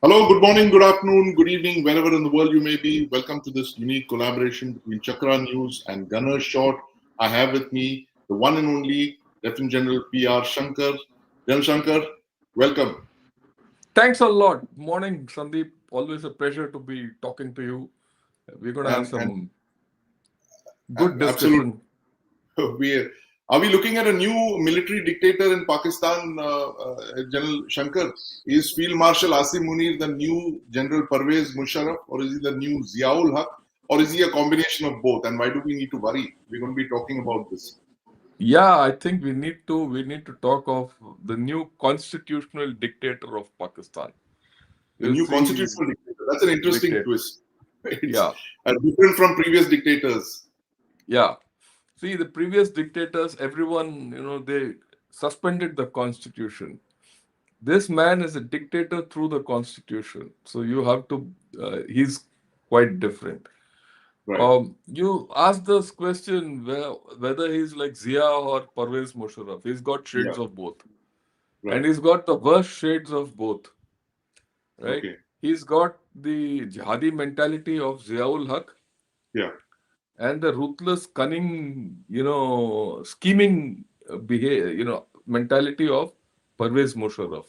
Hello, good morning, good afternoon, good evening, wherever in the world you may be. Welcome to this unique collaboration between Chakra News and Gunner Short. I have with me the one and only Lieutenant General P.R. Shankar. General Shankar, welcome. Thanks a lot. Morning, Sandeep. Always a pleasure to be talking to you. We're going to have And some good absolutely, discussion. we are we looking at a new military dictator in Pakistan, General Shankar? Is Field Marshal Asim Munir the new General Pervez Musharraf, or is he the new Ziaul Haq, or is he a combination of both? And why do we need to worry? We're going to be talking about this. Yeah, I think we need to talk of the new constitutional dictator of Pakistan. The You new see, constitutional dictator. That's an interesting dictator. twist. It's Yeah, different from previous dictators. yeah. See, the previous dictators, everyone, they suspended the constitution. This man is a dictator through the constitution. So you have to. He's quite different. Right. You asked this question whether he's like Zia or Parvez Musharraf. He's got Yeah. shades of both, and Right. he's got the worst shades of both. Right? Okay. He's got the jihadi mentality of Ziaul Haq Yeah. and the ruthless, cunning, scheming mentality of Parvez Musharraf.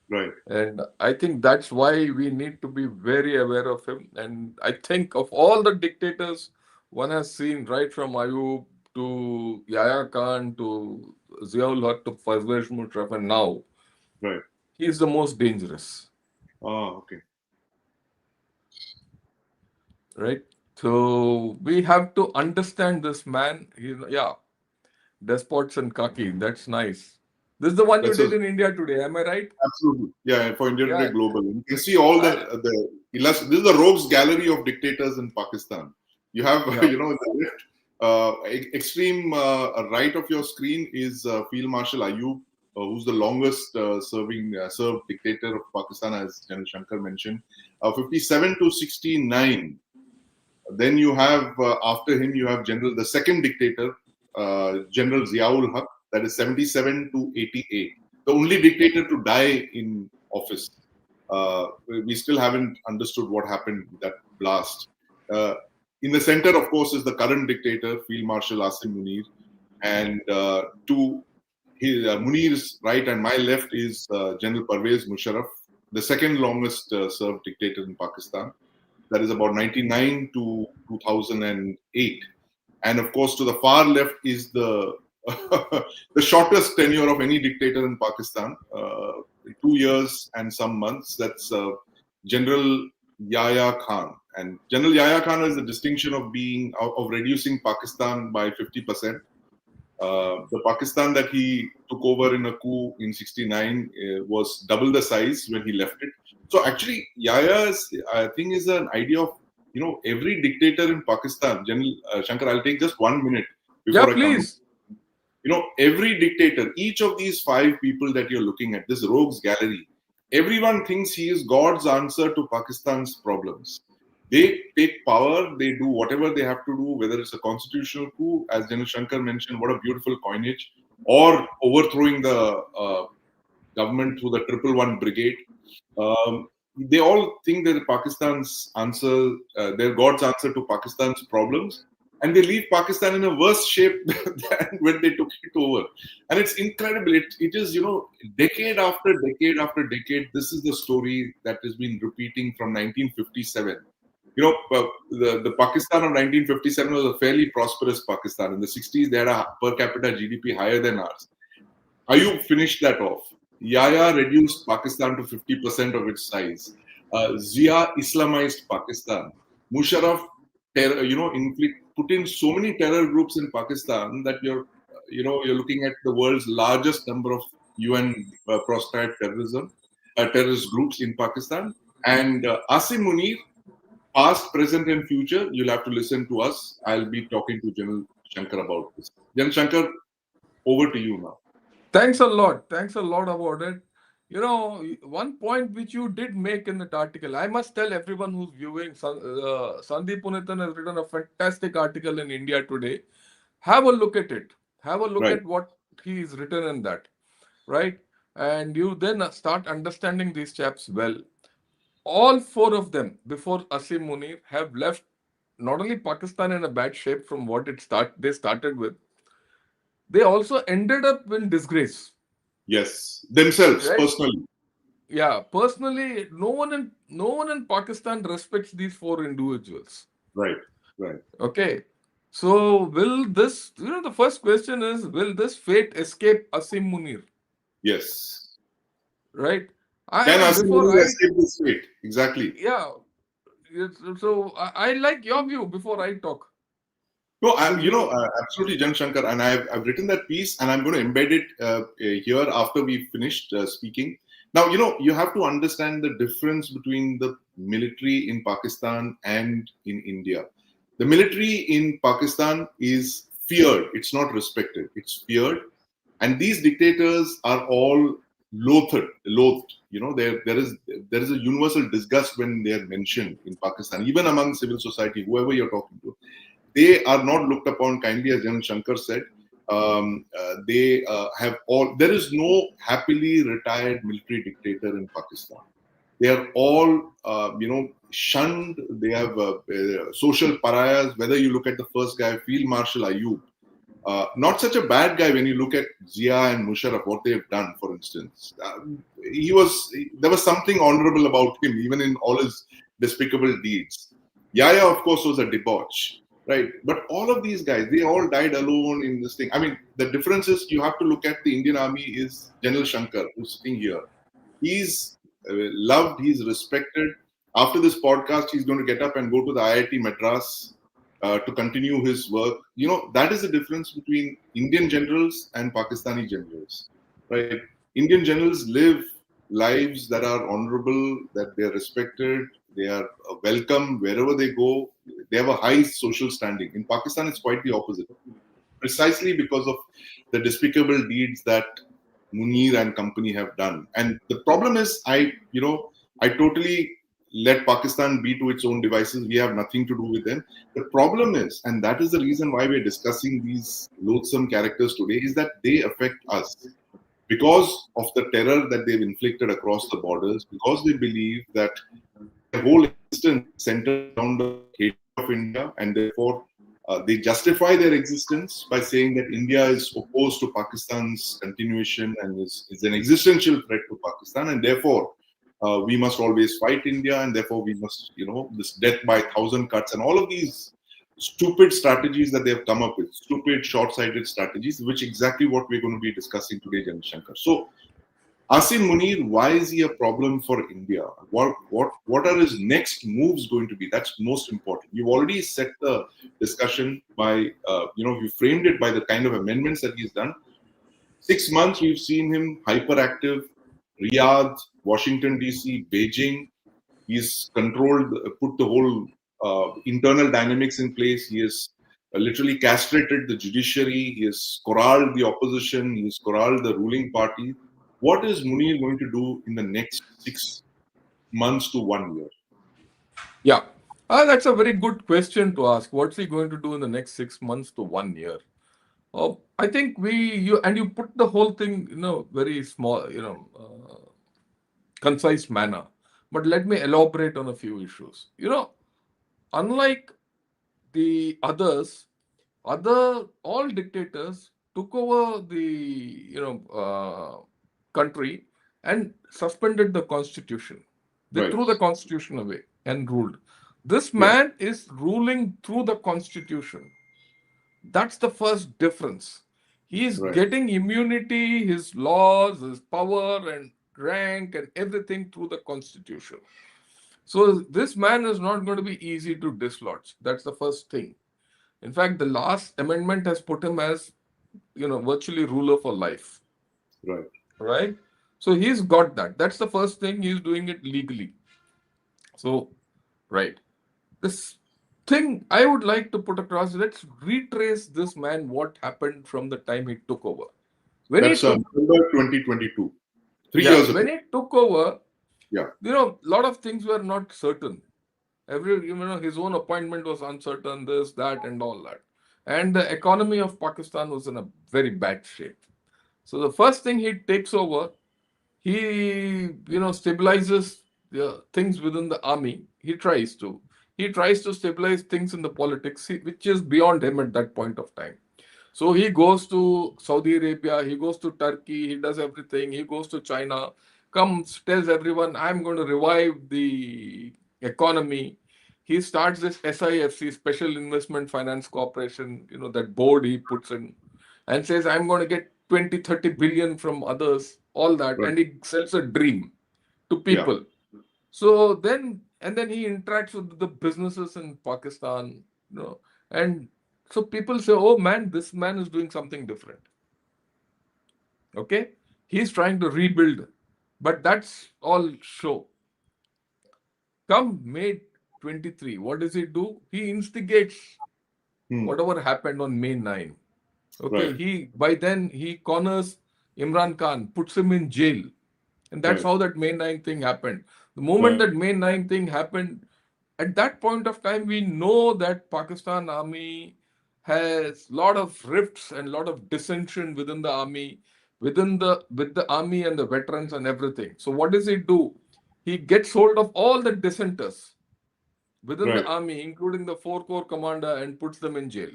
Right. And I think that's why we need to be very aware of him. And I think of all the dictators one has seen, right from Ayub to Yahya Khan to Ziaul Haq to Pervez Musharraf, and now Right. he's the most dangerous, Okay. right? So we have to understand this man. Yeah, despots and khaki. That's nice. This is the one you That's a did in India today. Am I right? absolutely, yeah, for India Yeah. Today Global. You can see all I, this is the rogues gallery of dictators in Pakistan. You have, yeah. in the left, extreme right of your screen is Field Marshal Ayub, who's the longest served dictator of Pakistan, as General Shankar mentioned, 57 to 69. Then you have after him you have the second dictator, General Ziaul Haq, that is 77 to 88. The only dictator to die in office. We still haven't understood what happened with that blast. Uh, in the center, of course, is the current dictator, Field Marshal Asim Munir, and to Munir's right and my left is General Pervez Musharraf, the second longest served dictator in Pakistan. That is about 99 to 2008. And of course, to the far left is the the shortest tenure of any dictator in Pakistan, 2 years and some months. That's General Yahya Khan. And General Yahya Khan has the distinction of of reducing Pakistan by 50%. The Pakistan that he took over in a coup in '69 was double the size when he left it. So actually, Yaya's I think is an idea of every dictator in Pakistan. General Shankar, I'll take just 1 minute Yeah, before I come to please. every dictator. Each of these five people that you're looking at, this rogues gallery, everyone thinks he is God's answer to Pakistan's problems. They take power, they do whatever they have to do, whether it's a constitutional coup, as General Shankar mentioned, what a beautiful coinage, or overthrowing the government through the Triple One Brigade. They all think that Pakistan's answer, their God's answer to Pakistan's problems, and they leave Pakistan in a worse shape than when they took it over. And it's incredible. It is, decade after decade after decade, this is the story that has been repeating from 1957. The Pakistan of 1957 was a fairly prosperous Pakistan. In the 60s, they had a per capita GDP higher than ours. Ayub finished that off. Yahya reduced Pakistan to 50% of its size. Zia Islamized Pakistan. Musharraf, put in so many terror groups in Pakistan that you're looking at the world's largest number of UN proscribed terrorist groups in Pakistan. And Asim Munir, past, present, and future, you'll have to listen to us. I'll be talking to General Shankar about this. General Shankar, over to you now. Thanks a lot. Thanks a lot about it. One point which you did make in that article, I must tell everyone who's viewing, Sandeep Punithan has written a fantastic article in India Today. Have a look at it. Have a look Right. at what he's written in that, right? And you then start understanding these chaps well. all four of them before Asim Munir have left not only Pakistan in a bad shape from what they started with, they also ended up in disgrace. Yes, themselves Right? personally. Yeah. Personally, no one in Pakistan respects these four individuals. Right, right. Okay. So will this the first question is, will this fate escape Asim Munir? Yes. Right? Can I Asim before Munir I escape this fate? Exactly. yeah. So I like your view before I talk. No, So absolutely, Jan Shankar, and I've written that piece, and I'm going to embed it here after we finished speaking. Now, you have to understand the difference between the military in Pakistan and in India. The military in Pakistan is feared; it's not respected. It's feared, and these dictators are all loathed. There is a universal disgust when they are mentioned in Pakistan, even among civil society, whoever you're talking to. They are not looked upon kindly, as Jan Shankar said. They have all. There is no happily retired military dictator in Pakistan. They are all, shunned. They have social pariahs. Whether you look at the first guy, Field Marshal Ayub, not such a bad guy when you look at Zia and Musharraf, what they've done, for instance. There was something honorable about him, even in all his despicable deeds. Yahya, of course, was a debauch, right? But all of these guys, they all died alone in this thing. I mean, the difference is you have to look at the Indian army is General Shankar, who's sitting here. He's loved, he's respected. After this podcast, he's going to get up and go to the IIT Madras to continue his work. That is the difference between Indian generals and Pakistani generals, right? Indian generals live lives that are honorable, that they are respected, they are welcome wherever they go. They have a high social standing. In Pakistan, it's quite the opposite, precisely because of the despicable deeds that Munir and company have done. And the problem is, I totally let Pakistan be to its own devices. We have nothing to do with them. The problem is, and that is the reason why we're discussing these loathsome characters today, is that they affect us because of the terror that they've inflicted across the borders, because they believe that their whole existence centers around the hatred of India, and therefore they justify their existence by saying that India is opposed to Pakistan's continuation and is an existential threat to Pakistan, and therefore we must always fight India, and therefore we must, this death by thousand cuts and all of these stupid strategies that they have come up with, stupid, short-sighted strategies, which exactly what we're going to be discussing today, Jan Shankar. So Asim Munir, why is he a problem for India? What are his next moves going to be? That's most important. You've already set the discussion by you framed it by the kind of amendments that he's done. 6 months we've seen him hyperactive. Riyadh, Washington DC, Beijing. He's controlled, put the whole internal dynamics in place. He has literally castrated the judiciary. He has corralled the opposition. He has corralled the ruling party. What is Munir going to do in the next 6 months to 1 year? yeah, that's a very good question to ask. What's he going to do in the next 6 months to 1 year? I think you put the whole thing in a very small, concise manner. But let me elaborate on a few issues. Unlike the others, all dictators took over the country and suspended the constitution. They Right. threw the constitution away and ruled. This Yeah. man is ruling through the constitution. That's the first difference. He is Right. getting immunity, his laws, his power and rank and everything through the constitution. So this man is not going to be easy to dislodge. That's the first thing. In fact, the last amendment has put him as, virtually ruler for life. Right. Right? So he's got that. That's the first thing. He's doing it legally. So, right. This thing I would like to put across, let's retrace this man, what happened from the time he took over. When he That's took, November 2022. 3 years when ago. he took over, Yeah. a lot of things were not certain. His own appointment was uncertain, this, that, and all that. And the economy of Pakistan was in a very bad shape. So the first thing he takes over, he, stabilizes things within the army. He tries to. He tries to stabilize things in the politics, which is beyond him at that point of time. So he goes to Saudi Arabia, he goes to Turkey, he does everything. He goes to China, comes, tells everyone, I'm going to revive the economy. He starts this SIFC, Special Investment Finance Corporation, that board he puts in, and says, I'm going to get 20, 30 billion from others, all that. Right. And he sells a dream to Yeah. people. So then he interacts with the businesses in Pakistan, and so people say, oh man, this man is doing something different. Okay? He's trying to rebuild. But that's all show. Come May 23, what does he do? He instigates Hmm. whatever happened on May 9. Okay, Right. he by then he corners Imran Khan, puts him in jail. And that's Right. how that May 9 thing happened. The moment Right. that May 9 thing happened, at that point of time, we know that Pakistan army has lot of rifts and lot of dissension within the army, with the army and the veterans and everything. So what does he do? He gets hold of all the dissenters within the Right. army, including the four corps commander, and puts them in jail.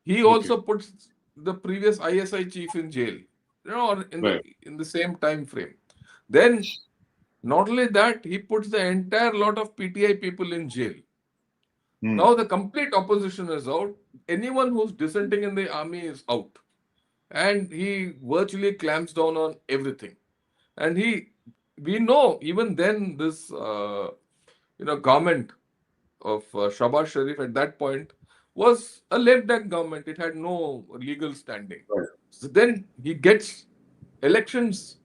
He Okay. also puts the previous ISI chief in jail, or Right. in the same time frame. Then not only that, he puts the entire lot of PTI people in jail. Hmm. Now the complete opposition is out. Anyone who's dissenting in the army is out. And he virtually clamps down on everything. And we know even then this, government of Shahbaz Sharif at that point was a left-back government. It had no legal standing. Right. So then he gets elections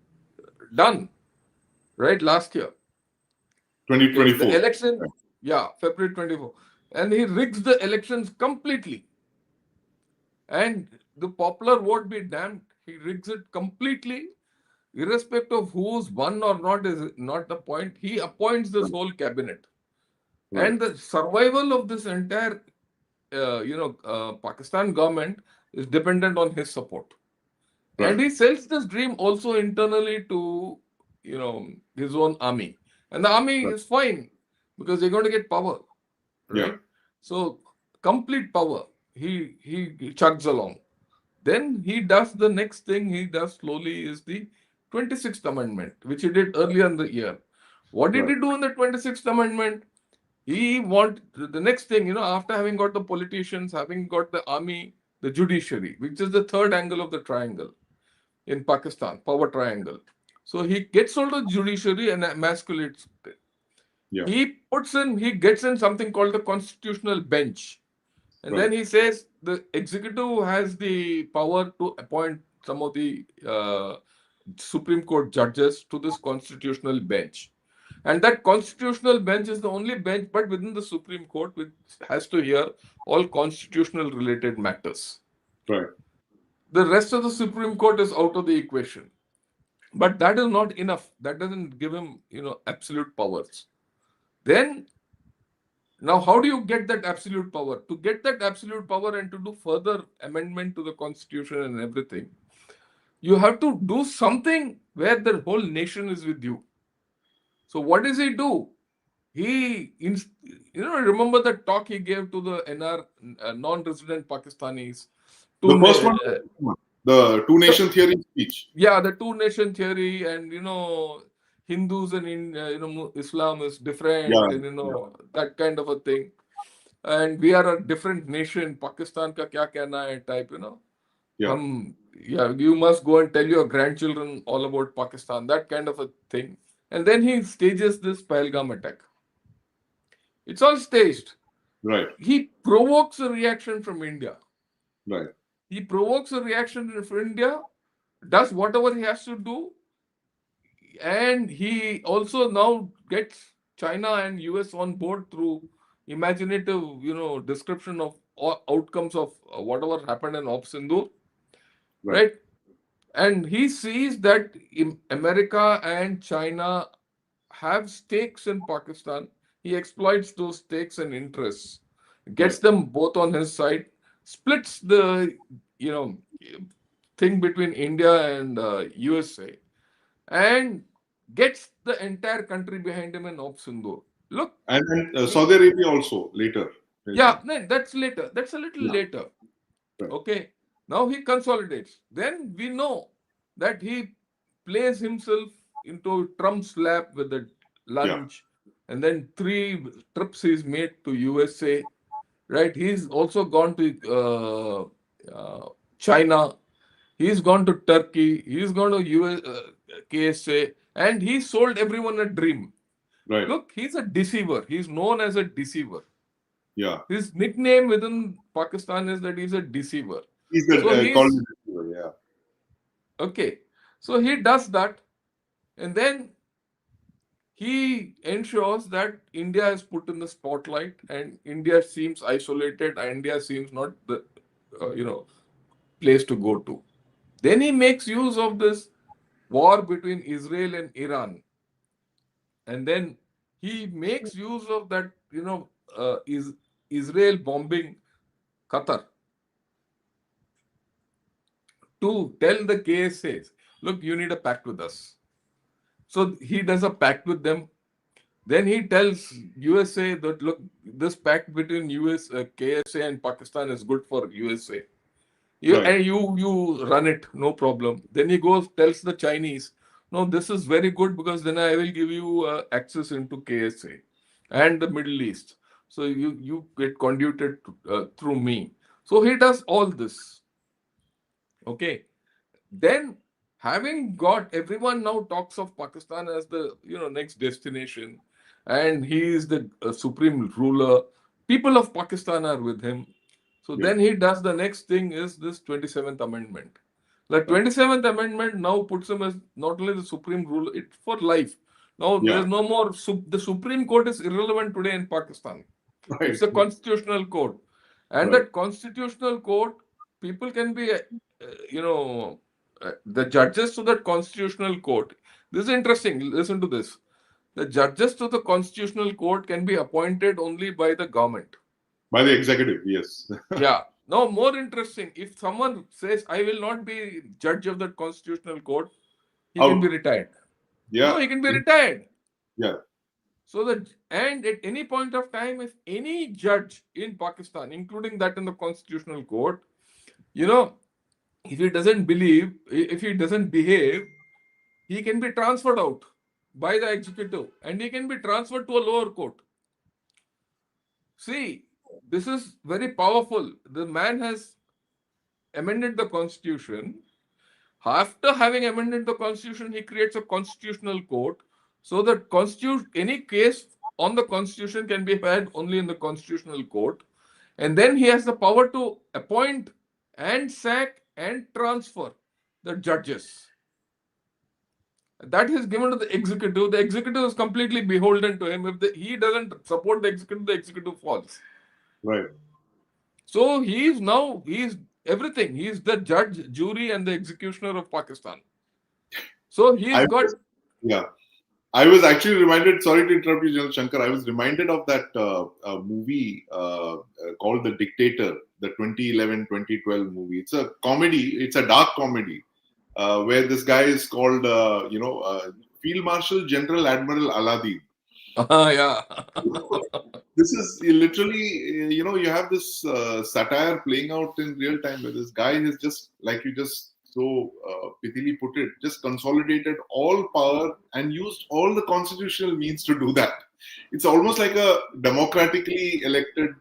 done, right, last year. Okay, the 2024. election, Right. yeah, February 24. And he rigs the elections completely. And the popular vote be damned, he rigs it completely, irrespective of who's won or not is not the point. He appoints this Right. whole cabinet. Right. And the survival of this entire, Pakistan government is dependent on his support. And Right. he sells this dream also internally to, his own army. And the army Right. is fine because they're going to get power, Yeah. right? So complete power. He chugs along. Then he does the next thing he does slowly is the 26th Amendment, which he did earlier in the year. What did Right. he do in the 26th Amendment? He want the next thing, after having got the politicians, having got the army, the judiciary, which is the third angle of the triangle in Pakistan, power triangle. So he gets hold of judiciary and emasculates it. Yeah. He gets in something called the constitutional bench. And Right. then he says the executive has the power to appoint some of the Supreme Court judges to this constitutional bench. And that constitutional bench is the only bench, but within the Supreme Court, which has to hear all constitutional related matters. Right. The rest of the Supreme Court is out of the equation. But that is not enough. That doesn't give him, absolute powers. Then, now how do you get that absolute power? To get that absolute power and to do further amendment to the constitution and everything, you have to do something where the whole nation is with you. So what does he do? Remember the talk he gave to the non-resident Pakistanis The to first one, the two the nation theory speech. yeah, the two nation theory, and Hindus and Islam is different, Yeah. and Yeah. that kind of a thing. And we are a different nation. Pakistan ka kya kehna hai type, Yeah. yeah, you must go and tell your grandchildren all about Pakistan, that kind of a thing. And then he stages this Pahalgam attack. It's all staged. Right. He provokes a reaction from India. Right. He provokes a reaction from India, does whatever he has to do, and he also now gets China and US on board through imaginative, description of outcomes of whatever happened in Op Sindoor, Right. right? And he sees that America and China have stakes in Pakistan. He exploits those stakes and interests, Right. gets them both on his side, splits the you know thing between India and USA, and gets the entire country behind him in Op Sindur. Look, And then he, Saudi Arabia also later. yeah, no, that's later. That's a little Yeah, later. right. Okay. Now he consolidates. Then we know that he plays himself into Trump's lap with the Yeah, lunch, and then 3 trips he's made to USA. Right? He's also gone to China. He's gone to Turkey. He's gone to US, KSA, and he sold everyone a dream. right. Look, he's a deceiver. He's known as a deceiver. Yeah. His nickname within Pakistan is that he's a deceiver. He's the So called he's the receiver, yeah. okay. So he does that, and then he ensures that India is put in the spotlight, and India seems isolated. India seems not the place to go to. Then he makes use of this war between Israel and Iran, and then he makes use of that is Israel bombing Qatar to tell the KSAs, look, you need a pact with us. So he does a pact with them. Then he tells USA that look, this pact between KSA and Pakistan is good for USA. Right. You run it, no problem. Then he goes tells the Chinese, no, this is very good because then I will give you access into KSA and the Middle East. So you get conduited through me. So he does all this. Okay. Then, having got everyone now talks of Pakistan as the next destination, and he is the supreme ruler. People of Pakistan are with him. So Yeah. then he does the next thing is this 27th Amendment. The Right. 27th Amendment now puts him as not only the supreme ruler, it's for life. Now Yeah. there's no more. The Supreme Court is irrelevant today in Pakistan. Right. It's a constitutional court, and Right. that constitutional court, people can be, the judges to that constitutional court. This is interesting. Listen to this. The judges to the constitutional court can be appointed only by the government. By the executive, yes. Yeah. Now, more interesting. If someone says, "I will not be judge of that constitutional court," he can Out. be retired. No, Yeah. he can be retired. Yeah. So that, and at any point of time, if any judge in Pakistan, including that in the constitutional court, you know, if he doesn't behave, he can be transferred out by the executive, and he can be transferred to a lower court. See, this is very powerful. The man has amended the constitution. After having amended the constitution, he creates a constitutional court so that any case on the constitution can be heard only in the constitutional court. And then he has the power to appoint and sack and transfer the judges. That is given to the executive. The executive is completely beholden to him. If he doesn't support the executive falls. Right. So he's everything. He's the judge, jury, and the executioner of Pakistan. So I he's got. was, yeah. I was actually reminded, sorry to interrupt you, General Shankar. I was reminded of that movie called The Dictator, the 2011-2012 movie. It's a comedy, it's a dark comedy where this guy is called, Field Marshal General Admiral Aladi. Yeah. This is literally, you have this satire playing out in real time where this guy is just, like you just so pithily put it, just consolidated all power and used all the constitutional means to do that. It's almost like a democratically elected,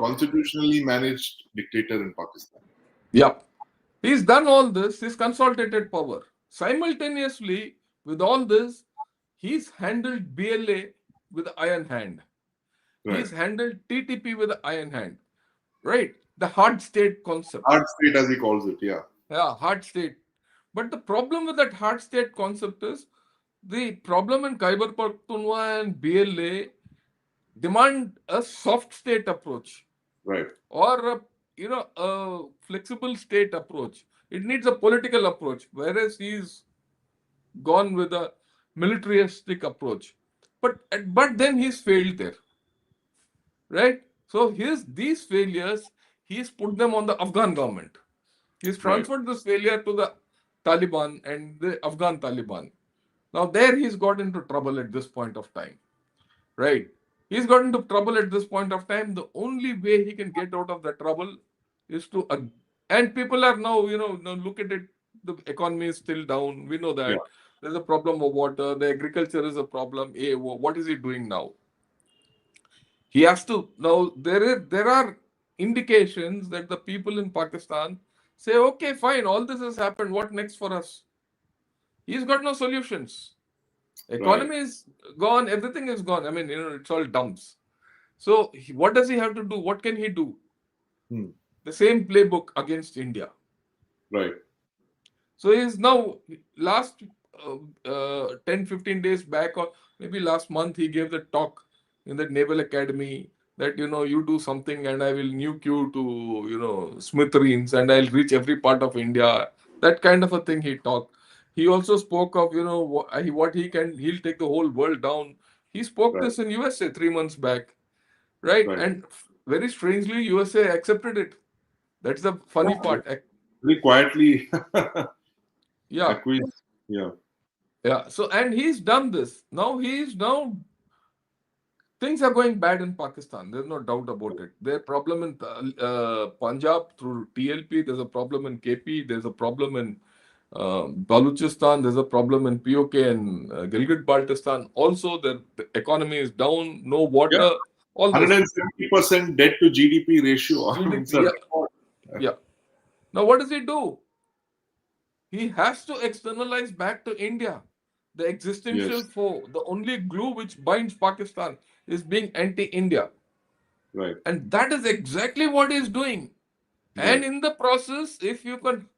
constitutionally managed dictator in Pakistan. Yeah. He's done all this, he's consolidated power. Simultaneously, with all this, he's handled BLA with the iron hand. Right. He's handled TTP with the iron hand. Right? The hard state concept. Hard state, as he calls it, yeah. Yeah, hard state. But the problem with that hard state concept is the problem in Khyber Pakhtunkhwa and BLA demand a soft state approach Right. or a flexible state approach. It needs a political approach, whereas he's gone with a militaristic approach. But then he's failed there, right? So these failures, he's put them on the Afghan government. He's Right. transferred this failure to the Taliban and the Afghan Taliban. Now there he's got into trouble at this point of time, right? He's got into trouble at this point of time. The only way he can get out of the trouble is to, and people are now, now look at it. The economy is still down. We know Yeah. that there's a problem of water. The agriculture is a problem. What is he doing now? He has to now. There are indications that the people in Pakistan say, okay, fine, all this has happened. What next for us? He's got no solutions. Right. Economy is gone. Everything is gone. I mean, it's all dumps. So what does he have to do? What can he do? Hmm. The same playbook against India. Right. So he's now last 10, 15 days back, or maybe last month, he gave the talk in the Naval Academy that, you do something and I will nuke you to, smithereens and I'll reach every part of India. That kind of a thing he talked. He also spoke of, what he can, he'll take the whole world down. He spoke Right. this in USA 3 months back, right? Right. And very strangely, USA accepted it. That's the funny Yeah. part. Very quietly Yeah. acquiesced. Yeah. Yeah. So, and he's done this. Now things are going bad in Pakistan. There's no doubt about it. There's a problem in Punjab through TLP. There's a problem in KP. There's a problem in Balochistan. There's a problem in POK and Gilgit Baltistan. Also, the economy is down. No Yeah. water. All this. 170% debt to GDP ratio. I mean, it's GDP. a Yeah. record. Yeah. Now, what does he do? He has to externalize back to India. The existential Yes. foe, the only glue which binds Pakistan, is being anti-India. Right. And that is exactly what he's doing. Right. And in the process, if you can,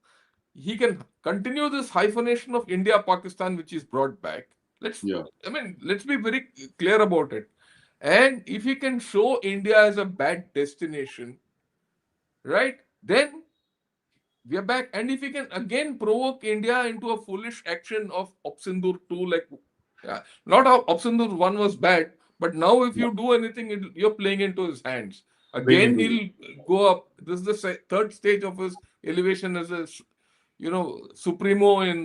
he can continue this hyphenation of India Pakistan, which is brought back. Yeah. Let's be very clear about it. And if he can show India as a bad destination, right, then we are back. And if he can again provoke India into a foolish action of Opsindur 2, like, yeah, not how Opsindur 1 was bad, but now if Yeah. you do anything, you're playing into his hands. Playing Again, into he'll go up. This is the third stage of his elevation as a, supremo in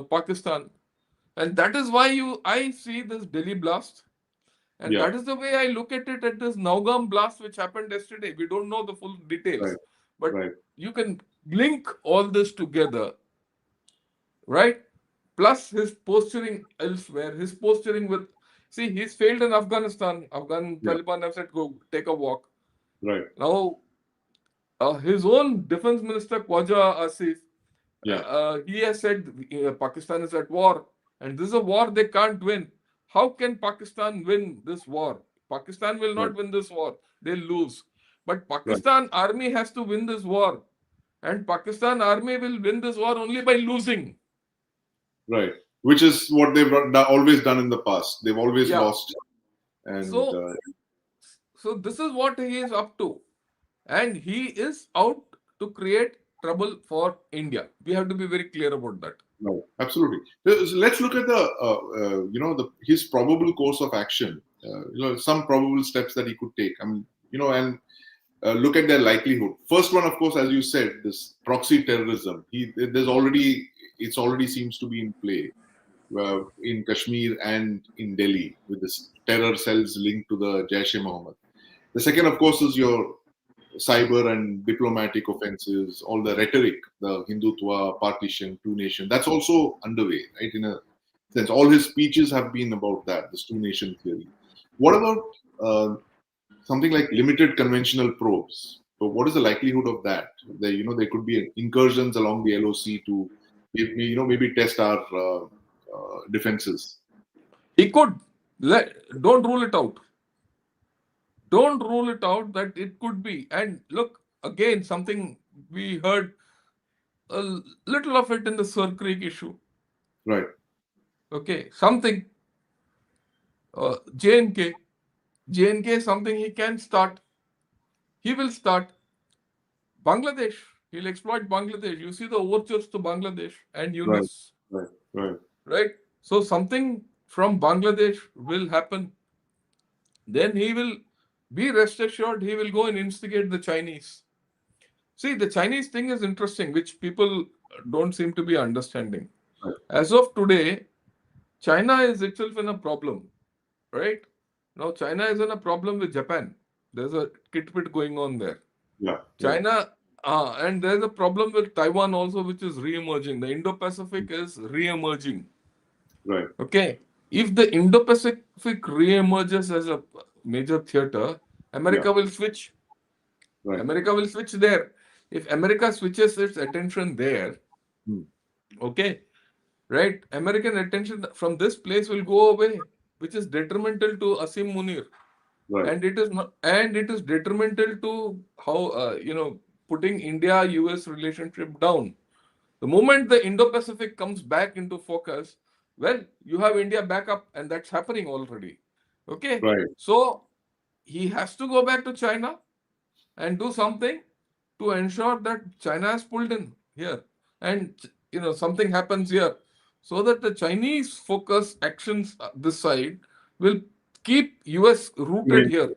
Pakistan. And that is why I see this Delhi blast. And yeah. that is the way I look at it, at this Naugam blast which happened yesterday. We don't know the full Right. details, but Right. you can link all this together, right? Plus his posturing elsewhere, his posturing with, see, he's failed in Afghanistan. Afghan Yeah. Taliban have said, go take a walk. Right. Now, his own defense minister, Khwaja Asif, Yeah. he has said Pakistan is at war, and this is a war they can't win. How can Pakistan win this war? Pakistan will Right. not win this war. They'll lose. But Right. Pakistan army has to win this war. And Pakistan army will win this war only by losing. Right. Which is what they've always done in the past. They've always Yeah. lost. And So this is what he is up to. And he is out to create trouble for India. We have to be very clear about that. no, absolutely. So let's look at his probable course of action. Some probable steps that he could take. I mean, and look at their likelihood. First one, of course, as you said, this proxy terrorism. It's already seems to be in play in Kashmir and in Delhi with this terror cells linked to the Jaish-e-Mohammed. The second, of course, is your cyber and diplomatic offenses, all the rhetoric, the Hindutva, partition, two nation. That's also underway, right? In a sense, all his speeches have been about that, this two nation theory. What about something like limited conventional probes? So, what is the likelihood of that? There could be incursions along the LOC to, maybe test our defenses. He could. Don't rule it out. Don't rule it out that it could be. And look, again, something we heard a little of it in the Sir Creek issue. Right. Okay, something. JNK. JNK, something he can start. He will start. Bangladesh. He'll exploit Bangladesh. You see the overtures to Bangladesh and Right. Yunus. Right. Right. Right? So something from Bangladesh will happen. Then he will be rest assured he will go and instigate the Chinese. See, the Chinese thing is interesting, which people don't seem to be understanding. Right. As of today, China is itself in a problem, right? Now China is in a problem with Japan. There's a kitbit going on there. Yeah, yeah, China, and there's a problem with Taiwan also, which is re-emerging. The Indo-Pacific is re-emerging. right, Okay, if the Indo-Pacific re-emerges as a major theater, yeah, America will switch. right. America will switch there. If America switches its attention there, Hmm. okay, right, American attention from this place will go away, which is detrimental to Asim Munir, Right, and it is not, and it is detrimental to how putting India-US relationship down. The moment the Indo-Pacific comes back into focus, well, you have India back up, and that's happening already. Okay, right. so he has to go back to China and do something to ensure that China is pulled in here, and something happens here, so that the Chinese focus actions this side will keep US rooted Remain, here.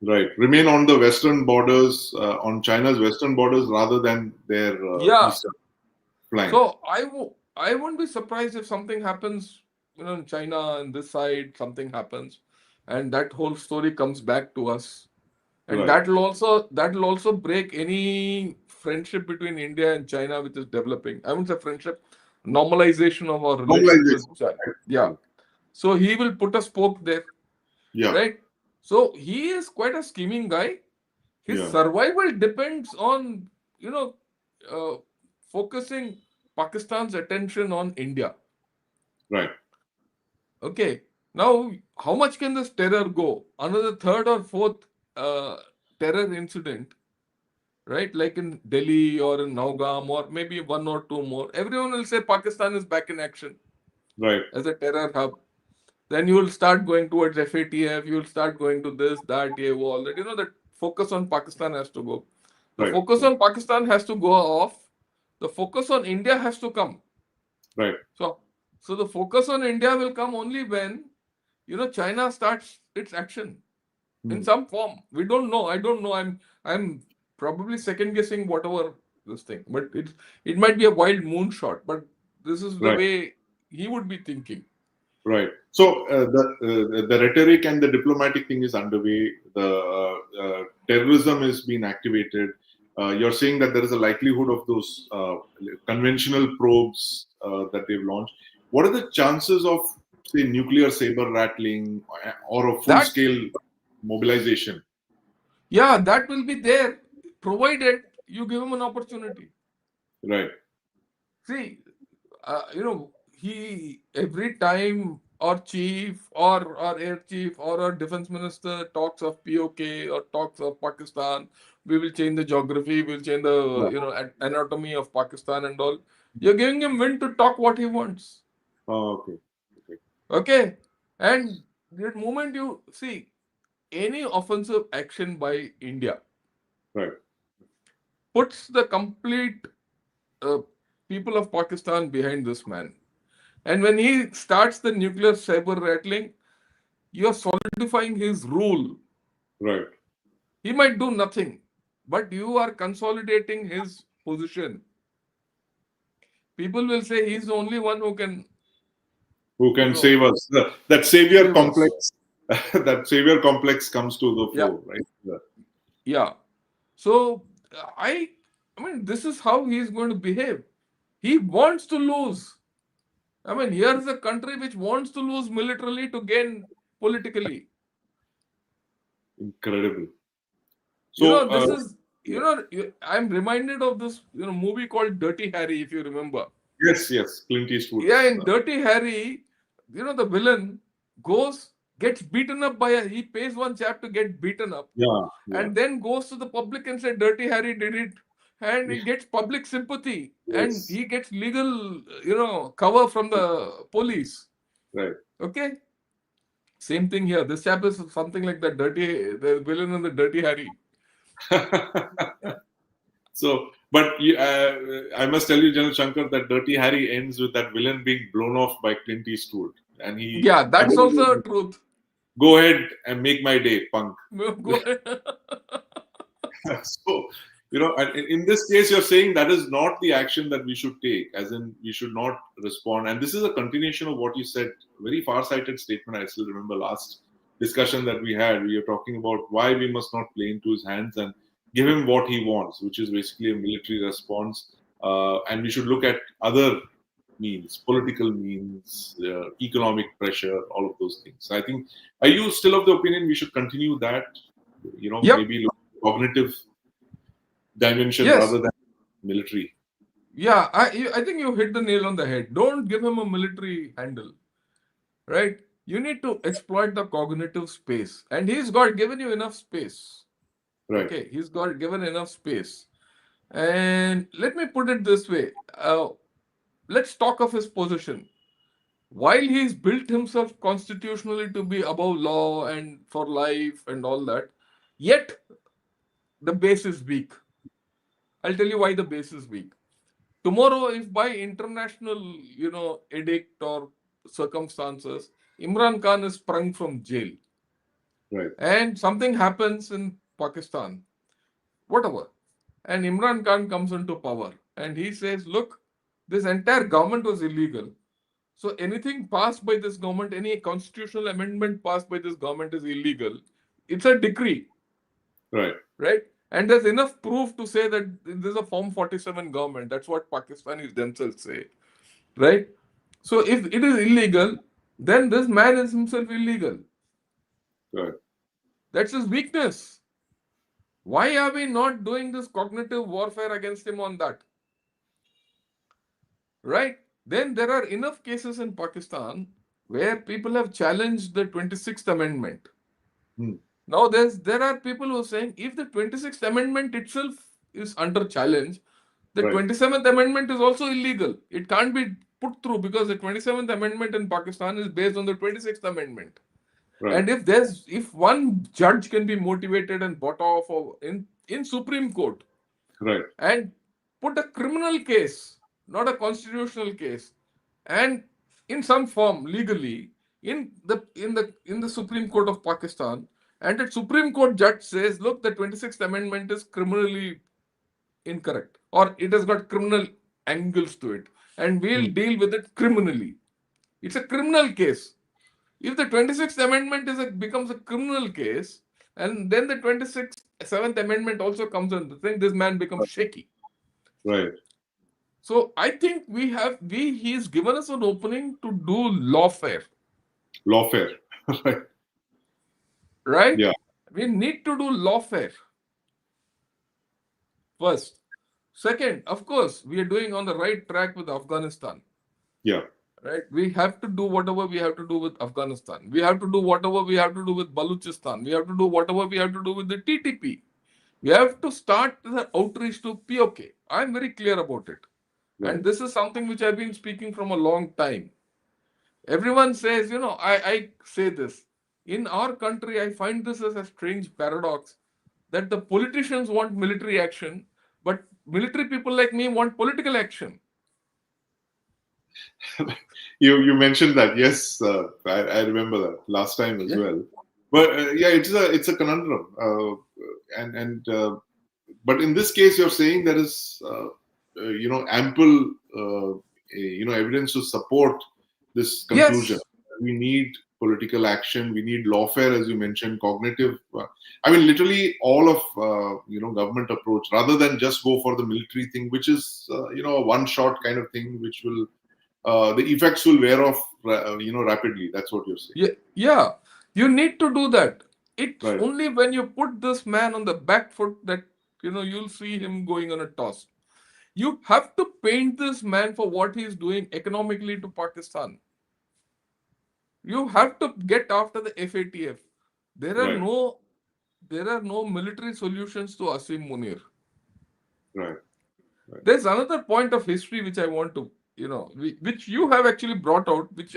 right. Remain on the western borders, on China's western borders rather than their Yeah. eastern flank. So I won't be surprised if something happens, in China and this side, something happens, and that whole story comes back to us. And Right. that'll also break any friendship between India and China, which is developing. I wouldn't say friendship, normalization of our relations with Normalization. China. Right. Yeah. Right. So he will put a spoke there, Yeah, right? So he is quite a scheming guy. His yeah, survival depends on, you know, uh, focusing Pakistan's attention on India. right. Okay. Now, how much can this terror go? Another third or fourth uh, terror incident, right? Like in Delhi or in Naugam or maybe one or two more. Everyone will say Pakistan is back in action Right. as a terror hub. Then you will start going towards FATF. You will start going to this, that, all that. That focus on Pakistan has to go. The Right. focus Right. on Pakistan has to go off. The focus on India has to come. Right. So, so the focus on India will come only when China starts its action in Hmm. some form. We don't know. I don't know. I'm probably second guessing whatever this thing, but it might be a wild moonshot. But this is the Right. way he would be thinking. Right. So the rhetoric and the diplomatic thing is underway. The terrorism is being activated. You're saying that there is a likelihood of those conventional probes that they've launched. What are the chances of, say, nuclear saber rattling or a full That scale mobilization? Yeah, that will be there, provided you give him an opportunity. Right. See, he every time our chief or air chief or our defense minister talks of POK or talks of Pakistan, we will change the geography, we'll change the Yeah. anatomy of Pakistan and all. You're giving him wind to talk what he wants. Okay. Okay. Okay, and the moment you see any offensive action by India Right. puts the complete uh, people of Pakistan behind this man. And when he starts the nuclear saber rattling, you're solidifying his rule. Right. He might do nothing, but you are consolidating his position. People will say he's the only one who can, Who you can know, save us? That savior save us. complex. That savior complex comes to the Yeah, fore. Right. Yeah. yeah. So I mean, this is how he is going to behave. He wants to lose. I mean, here's a country which wants to lose militarily to gain politically. Incredible. So, This is, yeah. I'm reminded of this, movie called Dirty Harry, if you remember. Yes, yes, Clint Yeah, Eastwood's. in Dirty Harry, the villain goes, gets beaten up he pays one chap to get beaten up, Yeah, yeah, and then goes to the public and say, Dirty Harry did it. And yeah, it gets public sympathy, and yes, he gets legal, cover from the police. right. Okay? Same thing here. This chap is something like the villain in the Dirty Harry. So, but I must tell you, General Shankar, that Dirty Harry ends with that villain being blown off by Clint Eastwood, and he Yeah, that's also a truth. go ahead and make my day, punk. Go ahead. So, And in this case, you're saying that is not the action that we should take, as in we should not respond. And this is a continuation of what you said, very far-sighted statement. I still remember last discussion that we had. We were talking about why we must not play into his hands and give him what he wants, which is basically a military response. And we should look at other means, political means, economic pressure, all of those things. I think, are you still of the opinion we should continue that? Yep. Maybe look at cognitive dimension Yes. rather than military. Yeah. I think you hit the nail on the head. Don't give him a military handle, right? You need to exploit the cognitive space, and he's got given you enough space. Right, Okay, he's got given enough space. And let me put it this way. Let's talk of his position. While he's built himself constitutionally to be above law and for life and all that, yet the base is weak. I'll tell you why the base is weak. Tomorrow, if by international, edict or circumstances, Imran Khan is sprung from jail right, and something happens in Pakistan, whatever, and Imran Khan comes into power and he says, look, this entire government was illegal. So anything passed by this government, any constitutional amendment passed by this government is illegal. It's a decree, right, right? And there's enough proof to say that this is a Form 47 government. That's what Pakistanis themselves say, right? So if it is illegal, then this man is himself illegal. right, That's his weakness. Why are we not doing this cognitive warfare against him on that? Right? Then there are enough cases in Pakistan where people have challenged the 26th Amendment. hmm, Now there are people who are saying if the 26th Amendment itself is under challenge, the right, 27th Amendment is also illegal. It can't be put through because the 27th Amendment in Pakistan is based on the 26th Amendment. right, And if one judge can be motivated and bought off or in Supreme Court right, and put a criminal case, not a constitutional case, and in some form legally in the Supreme Court of Pakistan, and the Supreme Court judge says, look, the 26th Amendment is criminally incorrect, or it has got criminal angles to it, and we'll hmm, deal with it criminally. It's a criminal case. If the 26th Amendment becomes a criminal case, and then the 27th Amendment also comes on the thing, this man becomes shaky. right. So I think he's given us an opening to do lawfare, Lawfare. Right. right? Yeah, We need to do lawfare first. Second, of course, we are doing on the right track with Afghanistan, yeah, right? We have to do whatever we have to do with Afghanistan. We have to do whatever we have to do with Baluchistan. We have to do whatever we have to do with the TTP. We have to start the outreach to POK. I'm very clear about it. right. And this is something which I've been speaking from a long time. Everyone says, I say this. In our country, I find this as a strange paradox that the politicians want military action, but military people like me want political action. You mentioned that. Yes, I remember that last time as Yeah. well. But yeah, it's a conundrum. And but in this case, you're saying there is ample evidence to support this conclusion. Yes. We need political action. We need lawfare, as you mentioned, cognitive. I mean, literally all of government approach rather than just go for the military thing, which is a one-shot kind of thing, which will the effects will wear off rapidly. That's what you're saying, Yeah. Yeah. You need to do that. It's right? only when you put this man on the back foot that you'll see him going on a toss. You have to paint this man for what he's doing economically to Pakistan. You have to get after the FATF. There are Right, no there are no military solutions to Asim Munir. right, right. There's another point of history which I want to, which you have actually brought out, which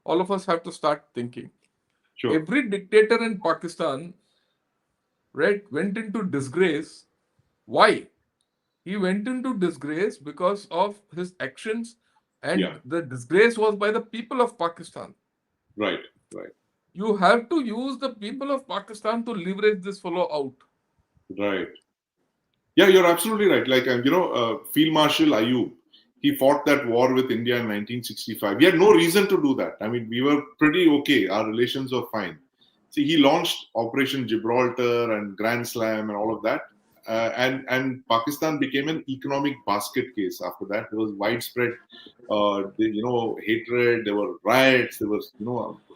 all of us have to start thinking. Sure. Every dictator in Pakistan, right, went into disgrace. Why? He went into disgrace because of his actions, Yeah. and the disgrace was by the people of Pakistan. Right, right, You have to use the people of Pakistan to leverage this fellow out. right. Yeah, you're absolutely right. Like, Field Marshal Ayub, he fought that war with India in 1965. He had no reason to do that. I mean, we were pretty okay. Our relations were fine. See, he launched Operation Gibraltar and Grand Slam and all of that. And Pakistan became an economic basket case after that. There was widespread, hatred. There were riots. There was,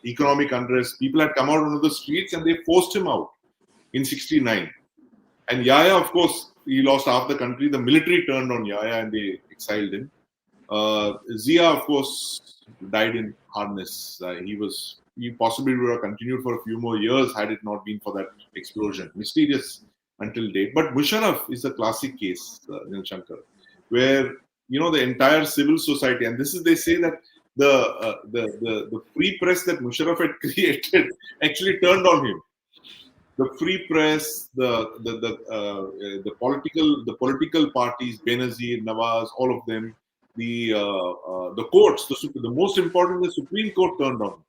economic unrest. People had come out onto the streets and they forced him out in '69. And Yahya, of course, he lost half the country. The military turned on Yahya and they exiled him. Zia, of course, died in harness. He possibly would have continued for a few more years had it not been for that explosion. Mysterious until date. But Musharraf is a classic case, Nil Shankar, where the entire civil society, and this is they say that the free press that Musharraf had created actually turned on him. The free press, the political parties, Benazir, Nawaz, all of them, the courts, the most important, the Supreme Court turned on.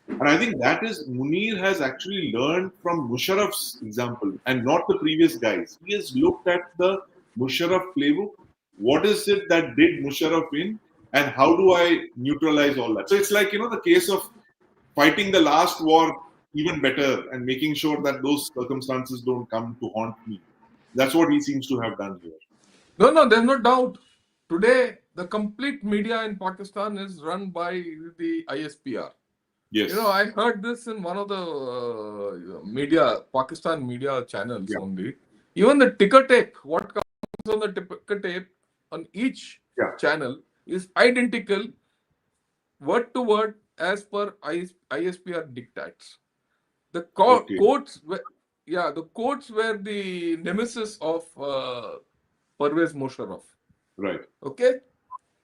And I think that is Munir has actually learned from Musharraf's example and not the previous guys. He has looked at the Musharraf playbook. What is it that did Musharraf in, and how do I neutralize all that? So it's like the case of fighting the last war even better and making sure that those circumstances don't come to haunt me. That's what he seems to have done here. No, there's no doubt. Today, the complete media in Pakistan is run by the ISPR. Yes. I heard this in one of the Pakistan media channels only. Even the ticker tape, what comes on the ticker tape on each channel is identical, word to word, as per ISPR dictates. The courts were the nemesis of Pervez Musharraf. Right. Okay,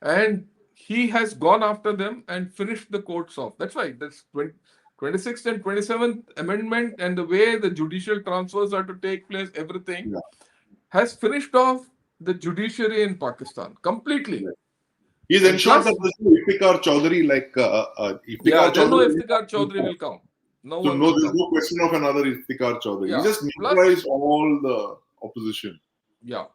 and he has gone after them and finished the courts off. That's why that's 26th and 27th Amendment and the way the judicial transfers are to take place, everything has finished off the judiciary in Pakistan completely. Right. He's ensured that there's no Iftikhar Chaudhary Iftikhar Chaudhary will come. There's no question of another Iftikhar Chaudhary. He just neutralized all the opposition. Yeah.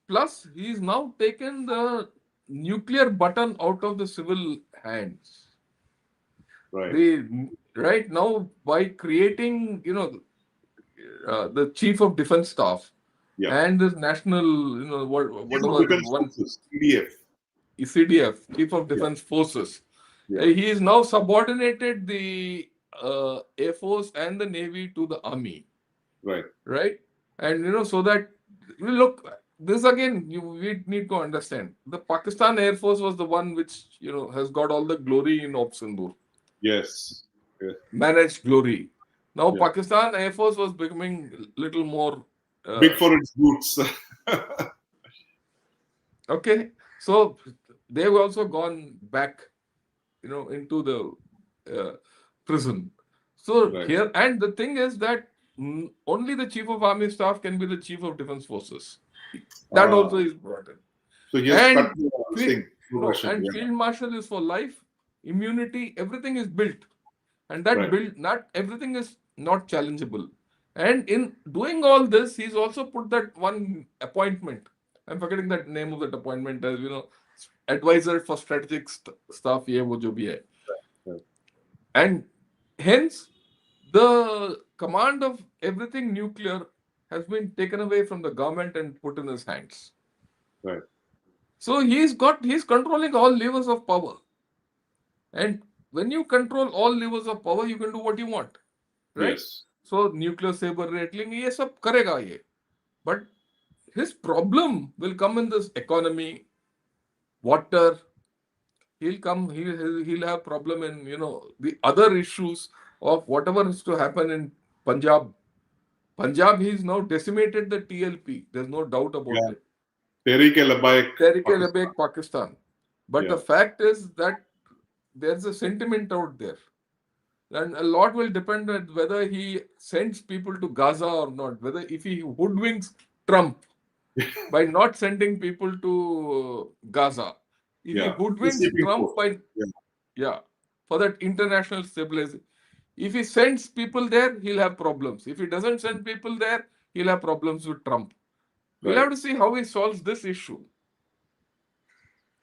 Plus, he's now taken the nuclear button out of the civil hands. Right. Right now, by creating, the Chief of Defense Staff and this national, CDF, Chief of Defense Forces. He is now subordinated the Air Force and the Navy to the Army. Right. And, so that, look, this again, we need to understand. The Pakistan Air Force was the one which, has got all the glory in Op Sindoor. Yes. Managed glory. Now, Pakistan Air Force was becoming a little more big for its boots. Okay. So, they've also gone back, into the prison. So, here, and the thing is that only the Chief of Army Staff can be the Chief of Defense Forces. That also is brought in. So he has cut the and Field Marshal is for life, immunity, everything is built. And that not everything is not challengeable. And in doing all this, he's also put that one appointment. I'm forgetting that name of that appointment as, advisor for strategic stuff. And hence, the command of everything nuclear has been taken away from the government and put in his hands. Right. So he's controlling all levers of power. And when you control all levers of power, you can do what you want. Right? Yes. So nuclear saber rattling, ye sab karega ye. But his problem will come in this economy, water. He'll have problem in, the other issues of whatever is to happen in Punjab. He's now decimated the TLP. There's no doubt about it. Tehreek-e-Labbaik Pakistan. But the fact is that there's a sentiment out there. And a lot will depend on whether he sends people to Gaza or not. Whether if he hoodwinks Trump by not sending people to Gaza. If he hoodwinks Trump for that international stabilization. If he sends people there, he'll have problems. If he doesn't send people there, he'll have problems with Trump. We'll Right. have to see how he solves this issue.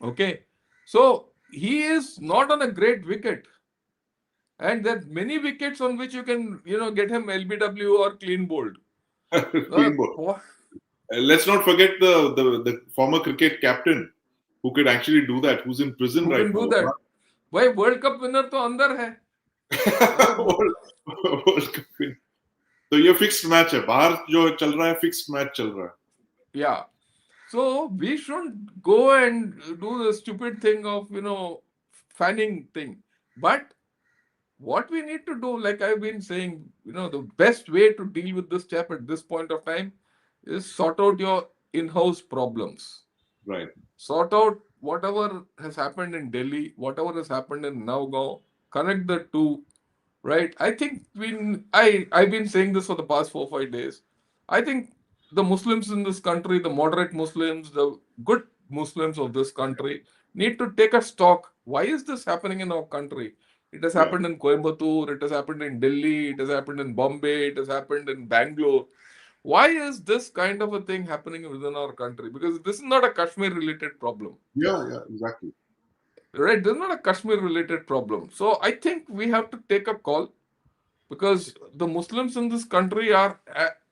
Okay. So he is not on a great wicket. And there are many wickets on which you can, get him LBW or clean bowled. Clean ball. Let's not forget the former cricket captain who could actually do that, who's in prison Who right can now. do that? भाई world cup winner तो अंदर है. World Cup win. तो ये fixed match है, बाहर जो चल रहा है फिक्स्ड मैच चल रहा है. Yeah. So we shouldn't go and do the stupid thing of, fanning thing. But what we need to do, like I've been saying, the best way to deal with this chap at this point of time is sort out your in-house problems. Right. Sort out whatever has happened in Delhi, whatever has happened in Navgaon, connect the two, right? I think I've been saying this for the past 4 5 days. I think the Muslims in this country, the moderate Muslims, the good Muslims of this country, need to take a stock. Why is this happening in our country? It has Yeah. happened in Coimbatore, it has happened in Delhi, it has happened in Bombay, it has happened in Bangalore. Why is this kind of a thing happening within our country? Because this is not a Kashmir related problem. Yeah, exactly. Right? This is not a Kashmir related problem. So I think we have to take a call, because the Muslims in this country are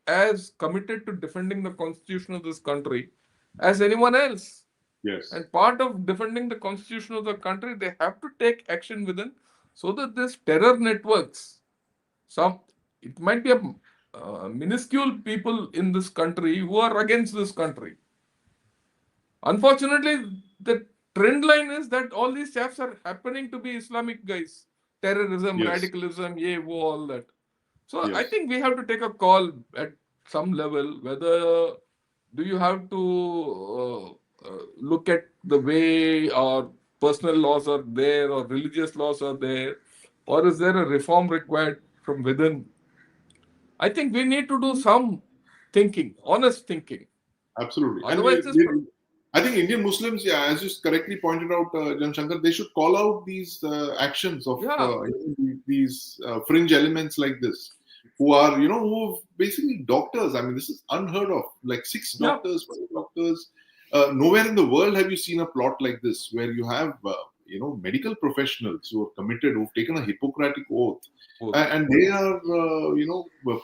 as committed to defending the constitution of this country as anyone else. Yes. And part of defending the constitution of the country, they have to take action within, so that this terror networks, it might be a minuscule people in this country who are against this country. Unfortunately, the trend line is that all these chaps are happening to be Islamic guys. Terrorism, Yes. radicalism, all that. So I Yes. think we have to take a call at some level whether do you have to look at the way our personal laws are there or religious laws are there, or is there a reform required from within? I think we need to do some thinking, honest thinking. Absolutely. And Otherwise, I think Indian Muslims, yeah, as you correctly pointed out, Jan Shankar, they should call out these actions of these fringe elements like this, who are, who are basically doctors. I mean, this is unheard of. Like 6 doctors, 5 doctors. Nowhere in the world have you seen a plot like this, where you have, medical professionals who are committed, who've taken a Hippocratic oath, and they are,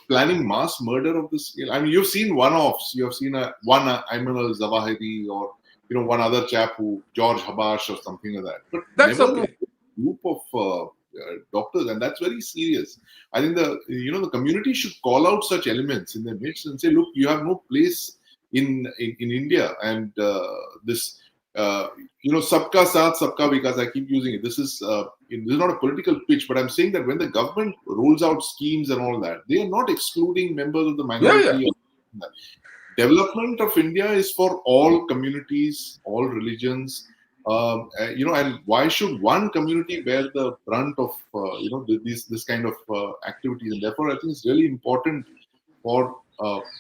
planning mass murder of this scale. I mean, you've seen one-offs. You have seen one Ayman al-Zawahiri, or one other chap George Habash or something like that. But that's never okay. A group of doctors, and that's very serious. I think the community should call out such elements in their midst and say, look, you have no place in India, and this. Sabka saath, sabka vikas. I keep using it. This is not a political pitch, but I'm saying that when the government rolls out schemes and all that, they are not excluding members of the minority. Yeah. Development of India is for all communities, all religions. And why should one community bear the brunt of this kind of activities? And therefore, I think it's really important for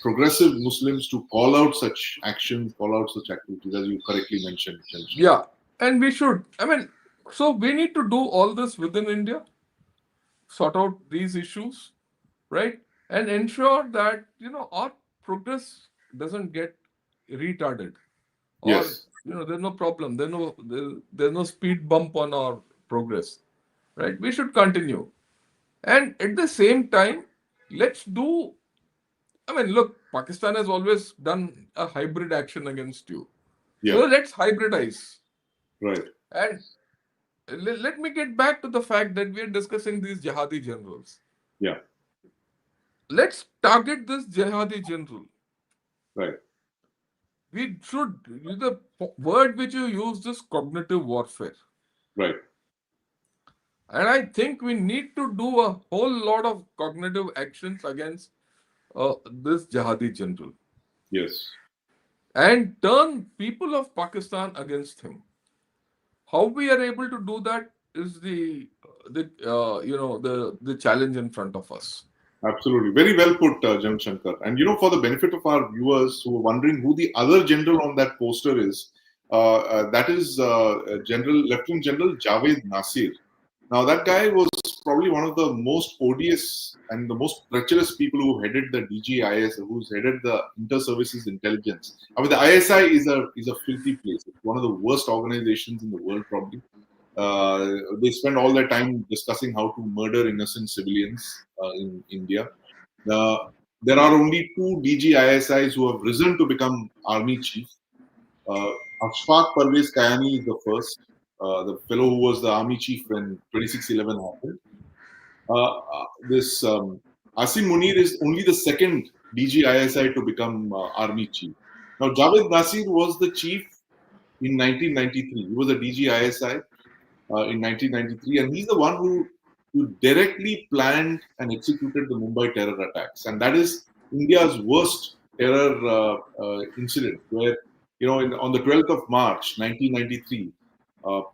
progressive Muslims to call out such actions, call out such activities, as you correctly mentioned. Yeah, and we should. I mean, so we need to do all this within India, sort out these issues, right, and ensure that our progress doesn't get retarded, or Yes. There's no problem. There's no speed bump on our progress, right? We should continue, and at the same time, let's do. I mean, look, Pakistan has always done a hybrid action against you. Yeah. So let's hybridize. Right. And let me get back to the fact that we are discussing these Jehadi generals. Yeah. Let's target this Jehadi general. Right. We should, the word which you used is cognitive warfare. Right. And I think we need to do a whole lot of cognitive actions against this Jehadi general. Yes. And turn people of Pakistan against him. How we are able to do that is the challenge in front of us. Absolutely. Very well put, Jan Shankar. And, for the benefit of our viewers who are wondering who the other general on that poster is, that is Lieutenant General Javed Nasir. Now, that guy was probably one of the most odious and the most treacherous people who headed the DGIS, who's headed the Inter-Services Intelligence. I mean, the ISI is a filthy place. It's one of the worst organizations in the world, probably. They spend all their time discussing how to murder innocent civilians in India. Uh, there are only two DGISIs who have risen to become army chief. Uh, Ashfaq Parvez Kayani is the first, the fellow who was the army chief when 26/11 happened. This Asim Munir is only the second DGISI to become army chief. Now, Javed Nasir was the chief in 1993. He was a DGISI in 1993, and he's the one who directly planned and executed the Mumbai terror attacks, and that is India's worst terror incident, where on the 12th of March 1993,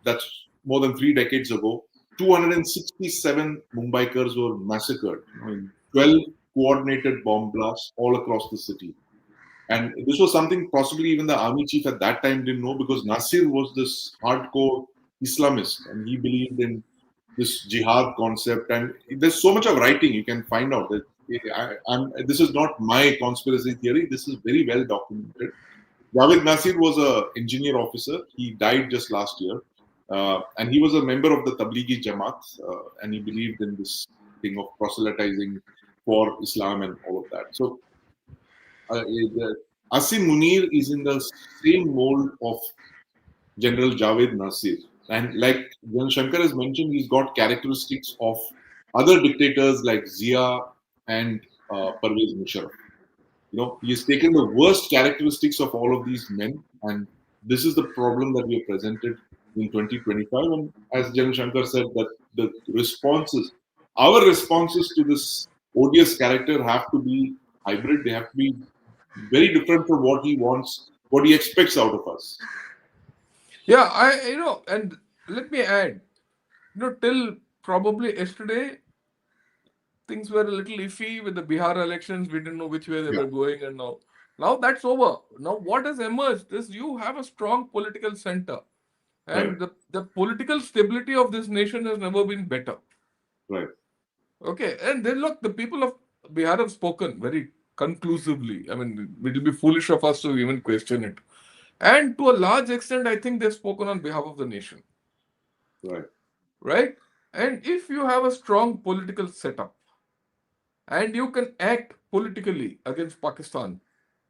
that's more than 3 decades ago, 267 Mumbaikars were massacred in 12 coordinated bomb blasts all across the city. And this was something possibly even the army chief at that time didn't know, because Nasir was this hardcore Islamist and he believed in this jihad concept. And there's so much of writing you can find out that this is not my conspiracy theory. This is very well documented. Javed Nasir was an engineer officer. He died just last year. And he was a member of the Tablighi Jamaat. And he believed in this thing of proselytizing for Islam and all of that. So Asim Munir is in the same mold of General Javed Nasir. And like General Shankar has mentioned, he's got characteristics of other dictators like Zia and Parvez Musharraf. He has taken the worst characteristics of all of these men, and this is the problem that we are presented in 2025. And as General Shankar said, that the our responses to this odious character have to be hybrid. They have to be very different from what he wants, what he expects out of us. Yeah, and let me add, till probably yesterday, things were a little iffy with the Bihar elections. We didn't know which way they Yeah, were going, and now that's over. Now what has emerged is you have a strong political center, right, and the political stability of this nation has never been better. right, Okay, and then look, the people of Bihar have spoken very conclusively. I mean, it will be foolish of us to even question it. And to a large extent, I think they've spoken on behalf of the nation, right, right? And if you have a strong political setup and you can act politically against Pakistan,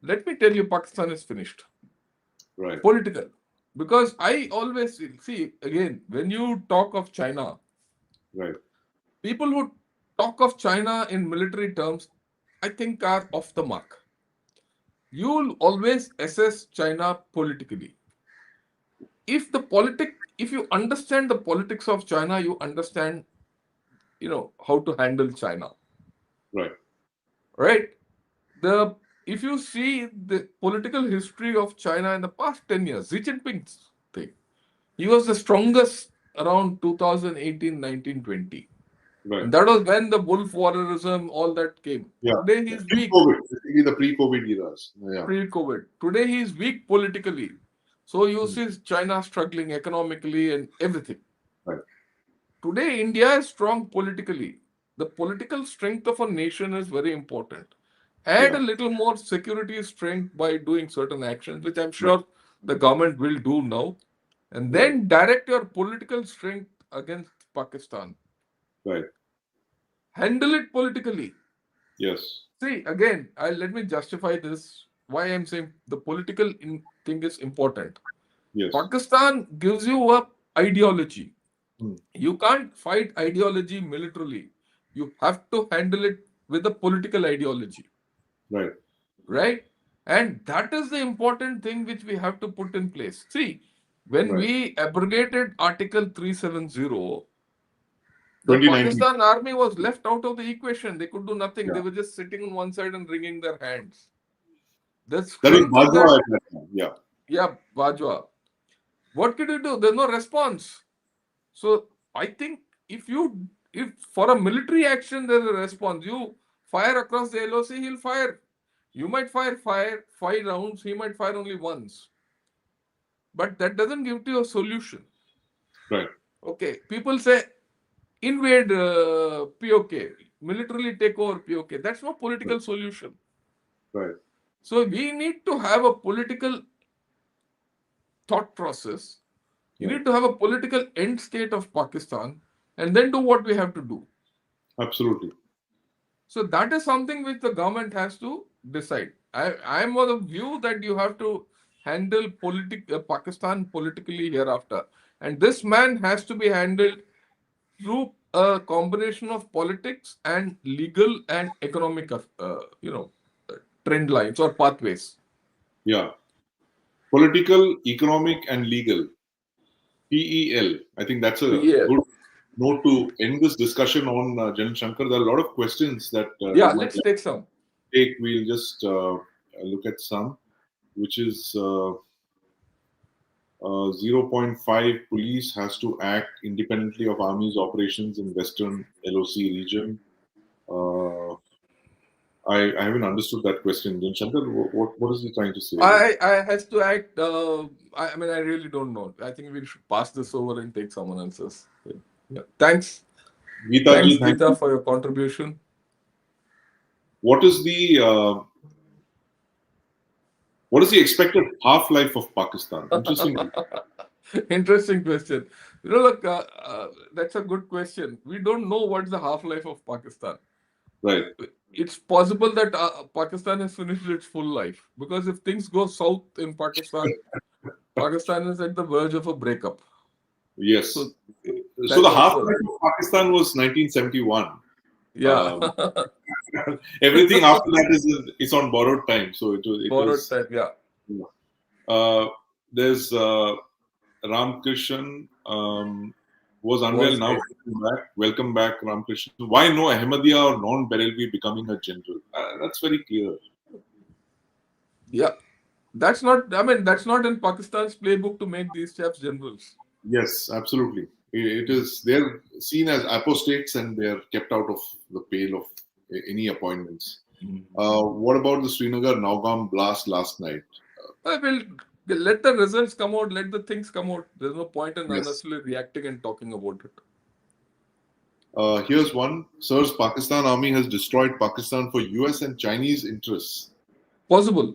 let me tell you, Pakistan is finished. right, Political. Because I always see, again, when you talk of China, right, people who talk of China in military terms, I think are off the mark. You'll always assess China politically. If you understand the politics of China, you understand, how to handle China, right, right? The If you see the political history of China in the past 10 years, Xi Jinping's thing, he was the strongest around 2018, 19, 20. right. And that was when the wolf warriorism, all that came. Yeah. Today he's weak, Pre-COVID, basically the pre-COVID eras. Yeah. pre-COVID. Today he's weak politically. So you Mm. see China struggling economically and everything. Right. Today, India is strong politically. The political strength of a nation is very important. Add Yeah. a little more security strength by doing certain actions, which I'm Right. sure the government will do now, and Right. then direct your political strength against Pakistan. Right. Handle it politically. Yes. See, again, let me justify this. Why I'm saying the political thing is important. Yes. Pakistan gives you a ideology. Mm. You can't fight ideology militarily. You have to handle it with a political ideology, Right. right? And that is the important thing which we have to put in place. See, when Right. we abrogated Article 370, the 2019. Pakistan army was left out of the equation. They could do nothing. They Yeah. were just sitting on one side and wringing their hands. The That was strength of that, Bajwa at that time. Yeah. yeah, Bajwa. What could you do? There's no response. So I think if for a military action there's a response, you fire across the LOC, he'll fire. You might fire 5 rounds, he might fire only once. But that doesn't give you a solution. Right. Okay. People say invade POK, militarily take over POK. That's no Right. political solution. Right. So we need to have a political thought process. You Right. need to have a political end state of Pakistan and then do what we have to do. Absolutely. So that is something which the government has to decide. I am of the view that you have to handle Pakistan politically hereafter. And this man has to be handled through a combination of politics and legal and economic, trend lines or pathways. Yeah. Political, economic, and legal. PEL. I think that's a Yeah. good note to end this discussion on, General Shankar. There are a lot of questions that Yeah, you might let's like take some. to take. We'll just look at some, which is 0.5 police has to act independently of army's operations in Western LOC region. Uh, I haven't understood that question. Then Shankar, what is he trying to say? I has to act. I mean, I really don't know. I think we should pass this over and take someone else's. Yeah. Thanks. Geeta Thanks, ji, thank Geeta, you. for your contribution. What is the expected half life of Pakistan? Interesting. Interesting question. Look, that's a good question. We don't know what's the half life of Pakistan. Right. It's possible that Pakistan has finished its full life because if things go south in Pakistan, Pakistan is at the verge of a breakup. Yes. So So the that's half also, life of Pakistan was 1971. yeah, Um, Everything after that is on borrowed time. So it borrowed was. time. Yeah, Uh, there's Ramkrishnan was unwell was now. made. Welcome back, Ramkrishnan. Why no Ahmadiyya or non-Barelvi becoming a general? That's very clear. Yeah, that's not. I mean, that's not in Pakistan's playbook to make these chaps generals. Yes, absolutely. It is. They're seen as apostates and they're kept out of the pale of any appointments. What about the Srinagar Naugam blast last night? I will let the results come out. Let the things come out. There's no point in Yes. unnecessarily reacting and talking about it. Here's one. Sirs, Pakistan Army has destroyed Pakistan for US and Chinese interests. Possible,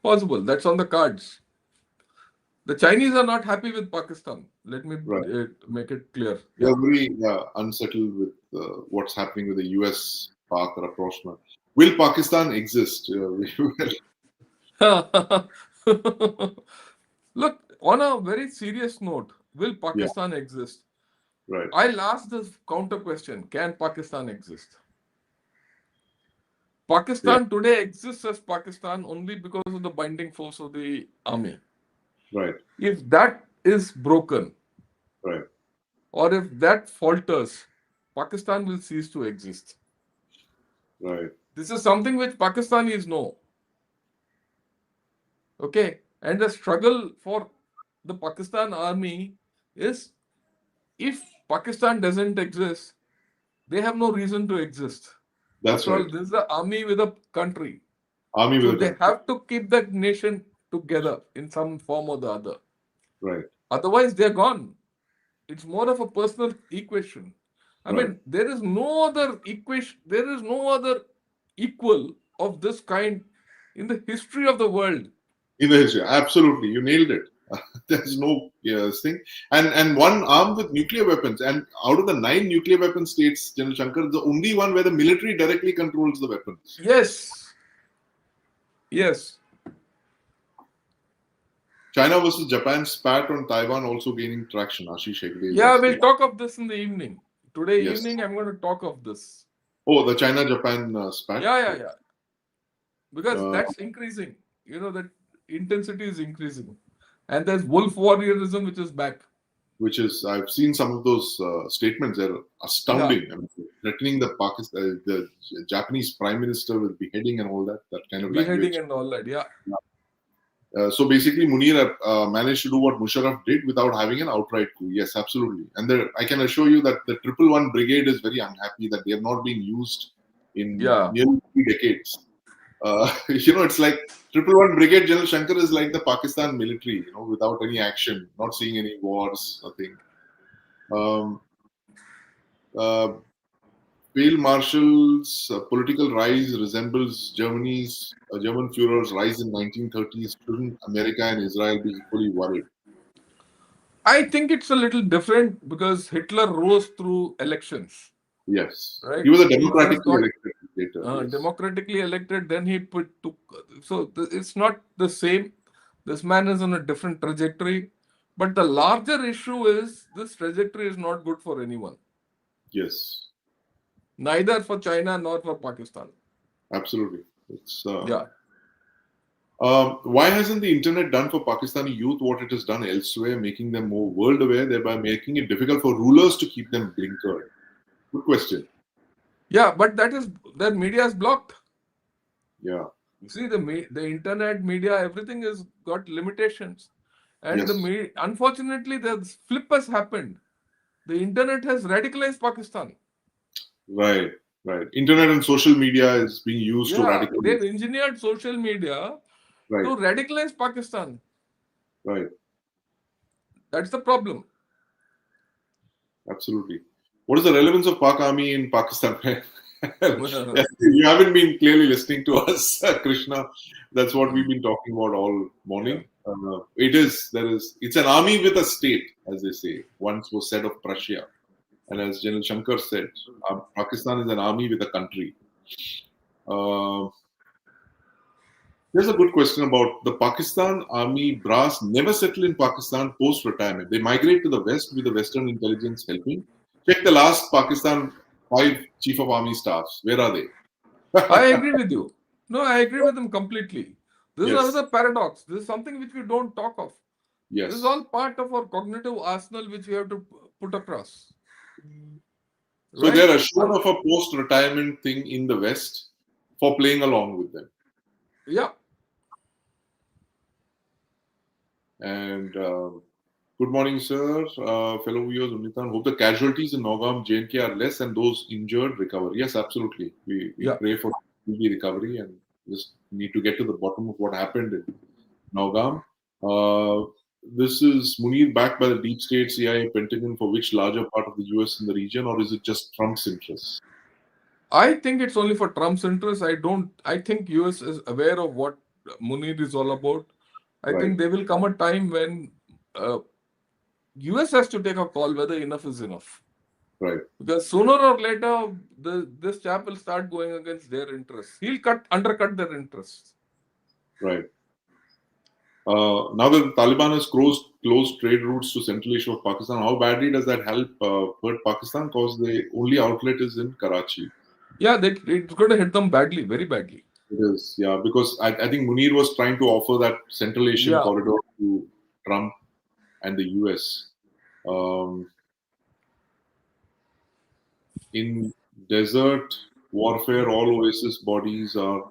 possible. That's on the cards. The Chinese are not happy with Pakistan. Let me Right. make it clear. They Yeah. are very unsettled with what's happening with the US Pak rapprochement. Will Pakistan exist? Look, on a very serious note, will Yeah, Pakistan exist? right. I'll ask this counter question. Can Pakistan exist? Yeah, Pakistan today exists as Pakistan only because of the binding force of the army. right, If that is broken right, or if that falters, Pakistan will cease to exist. right, This is something which Pakistanis know. Okay. And the struggle for the Pakistan army is if Pakistan doesn't exist, they have no reason to exist. That's After all, right. this is the army with a country. Army So with a they country. have to keep the nation together in some form or the other. Right, Otherwise, they're gone. It's more of a personal equation. I right. mean, there is no other equation, there is no other equal of this kind in the history of the world. In the history, absolutely, you nailed it. There's no thing, and one armed with nuclear weapons, and out of the 9 nuclear weapon states, General Shankar, the only one where the military directly controls the weapons. Yes, yes. China versus Japan spat on Taiwan also gaining traction. Ashish Hegde is Yeah, we'll asking. talk of this in the evening. Today Yes. evening, I'm going to talk of this. Oh, the China-Japan spat. Yeah. Because Uh, that's increasing. That intensity is increasing. And there's wolf warriorism, which is back. which is I've seen some of those statements. They're Yeah, astounding. I mean, threatening the Japanese prime minister with beheading and all that kind of beheading language. and all that. Yeah. So basically, Munir managed to do what Musharraf did without having an outright coup. Yes, absolutely. And I can assure you that the 111 Brigade is very unhappy that they have not been used in Yeah. nearly 3 decades. It's like 111 Brigade General Shankar is like the Pakistan military, without any action, not seeing any wars, nothing. Uh, Field Marshall's political rise resembles Germany's German Führer's rise in 1930s. Shouldn't America and Israel be equally worried? I think it's a little different because Hitler rose through elections, Yes, he right? was a He first democratically got elected dictator. Yes, democratically elected, then he took. So it's not the same. This man is on a different trajectory, but the larger issue is this trajectory is not good for anyone, yes, neither for China nor for Pakistan. absolutely. It's Yeah. why hasn't the internet done for Pakistani youth what it has done elsewhere, making them more world aware, thereby making it difficult for rulers to keep them blinkered? Good question. Yeah, but that media is blocked. Yeah. You see, the internet media, everything has got limitations, and Yes. unfortunately, the flip has happened. The internet has radicalized Pakistan. Right. Right. Internet and social media is being used to Yeah, radicalize. they've engineered social media to Right. radicalize Pakistan. Right. That's the problem. Absolutely. What is the relevance of Pak Army in Pakistan? Yes, you haven't been clearly listening to us, Krishna. That's what we've been talking about all Yeah. morning. It's an army with a state, as they say. Once was said of Prussia. And as General Shankar said, Pakistan is an army with a country. Uh, Here's a good question about the Pakistan Army brass never settle in Pakistan post retirement. They migrate to the West with the Western intelligence helping. Check the last Pakistan 5 Chief of Army staffs. Where are they? I agree with you. No, I agree with them completely. This is Yes, another paradox. This is something which we don't talk of. This is yes, all part of our cognitive arsenal which we have to put across. so Right? they're assured of a post retirement thing in the West for playing along with them. Yeah. And good morning, sir. Fellow viewers, Unitan. Hope the casualties in Nogam, JNK are less and those injured recover. Yes, absolutely. We Yeah. pray for speedy recovery and just need to get to the bottom of what happened in Nogam. This is Munir backed by the deep state, CIA, Pentagon for which larger part of the US in the region, or is it just Trump's interests? I think it's only for Trump's interest. I think US is aware of what Munir is all about. I Right, think there will come a time when US has to take a call whether enough is enough. right, Because sooner or later, this chap will start going against their interests. He'll undercut their interests. right. Now that the Taliban has closed trade routes to Central Asia of Pakistan, how badly does that help hurt Pakistan? Because the only outlet is in Karachi. Yeah, it's going to hit them badly, very badly. It is, yeah, because I think Munir was trying to offer that Central Asian Yeah. corridor to Trump and the US. In desert warfare, all oasis bodies are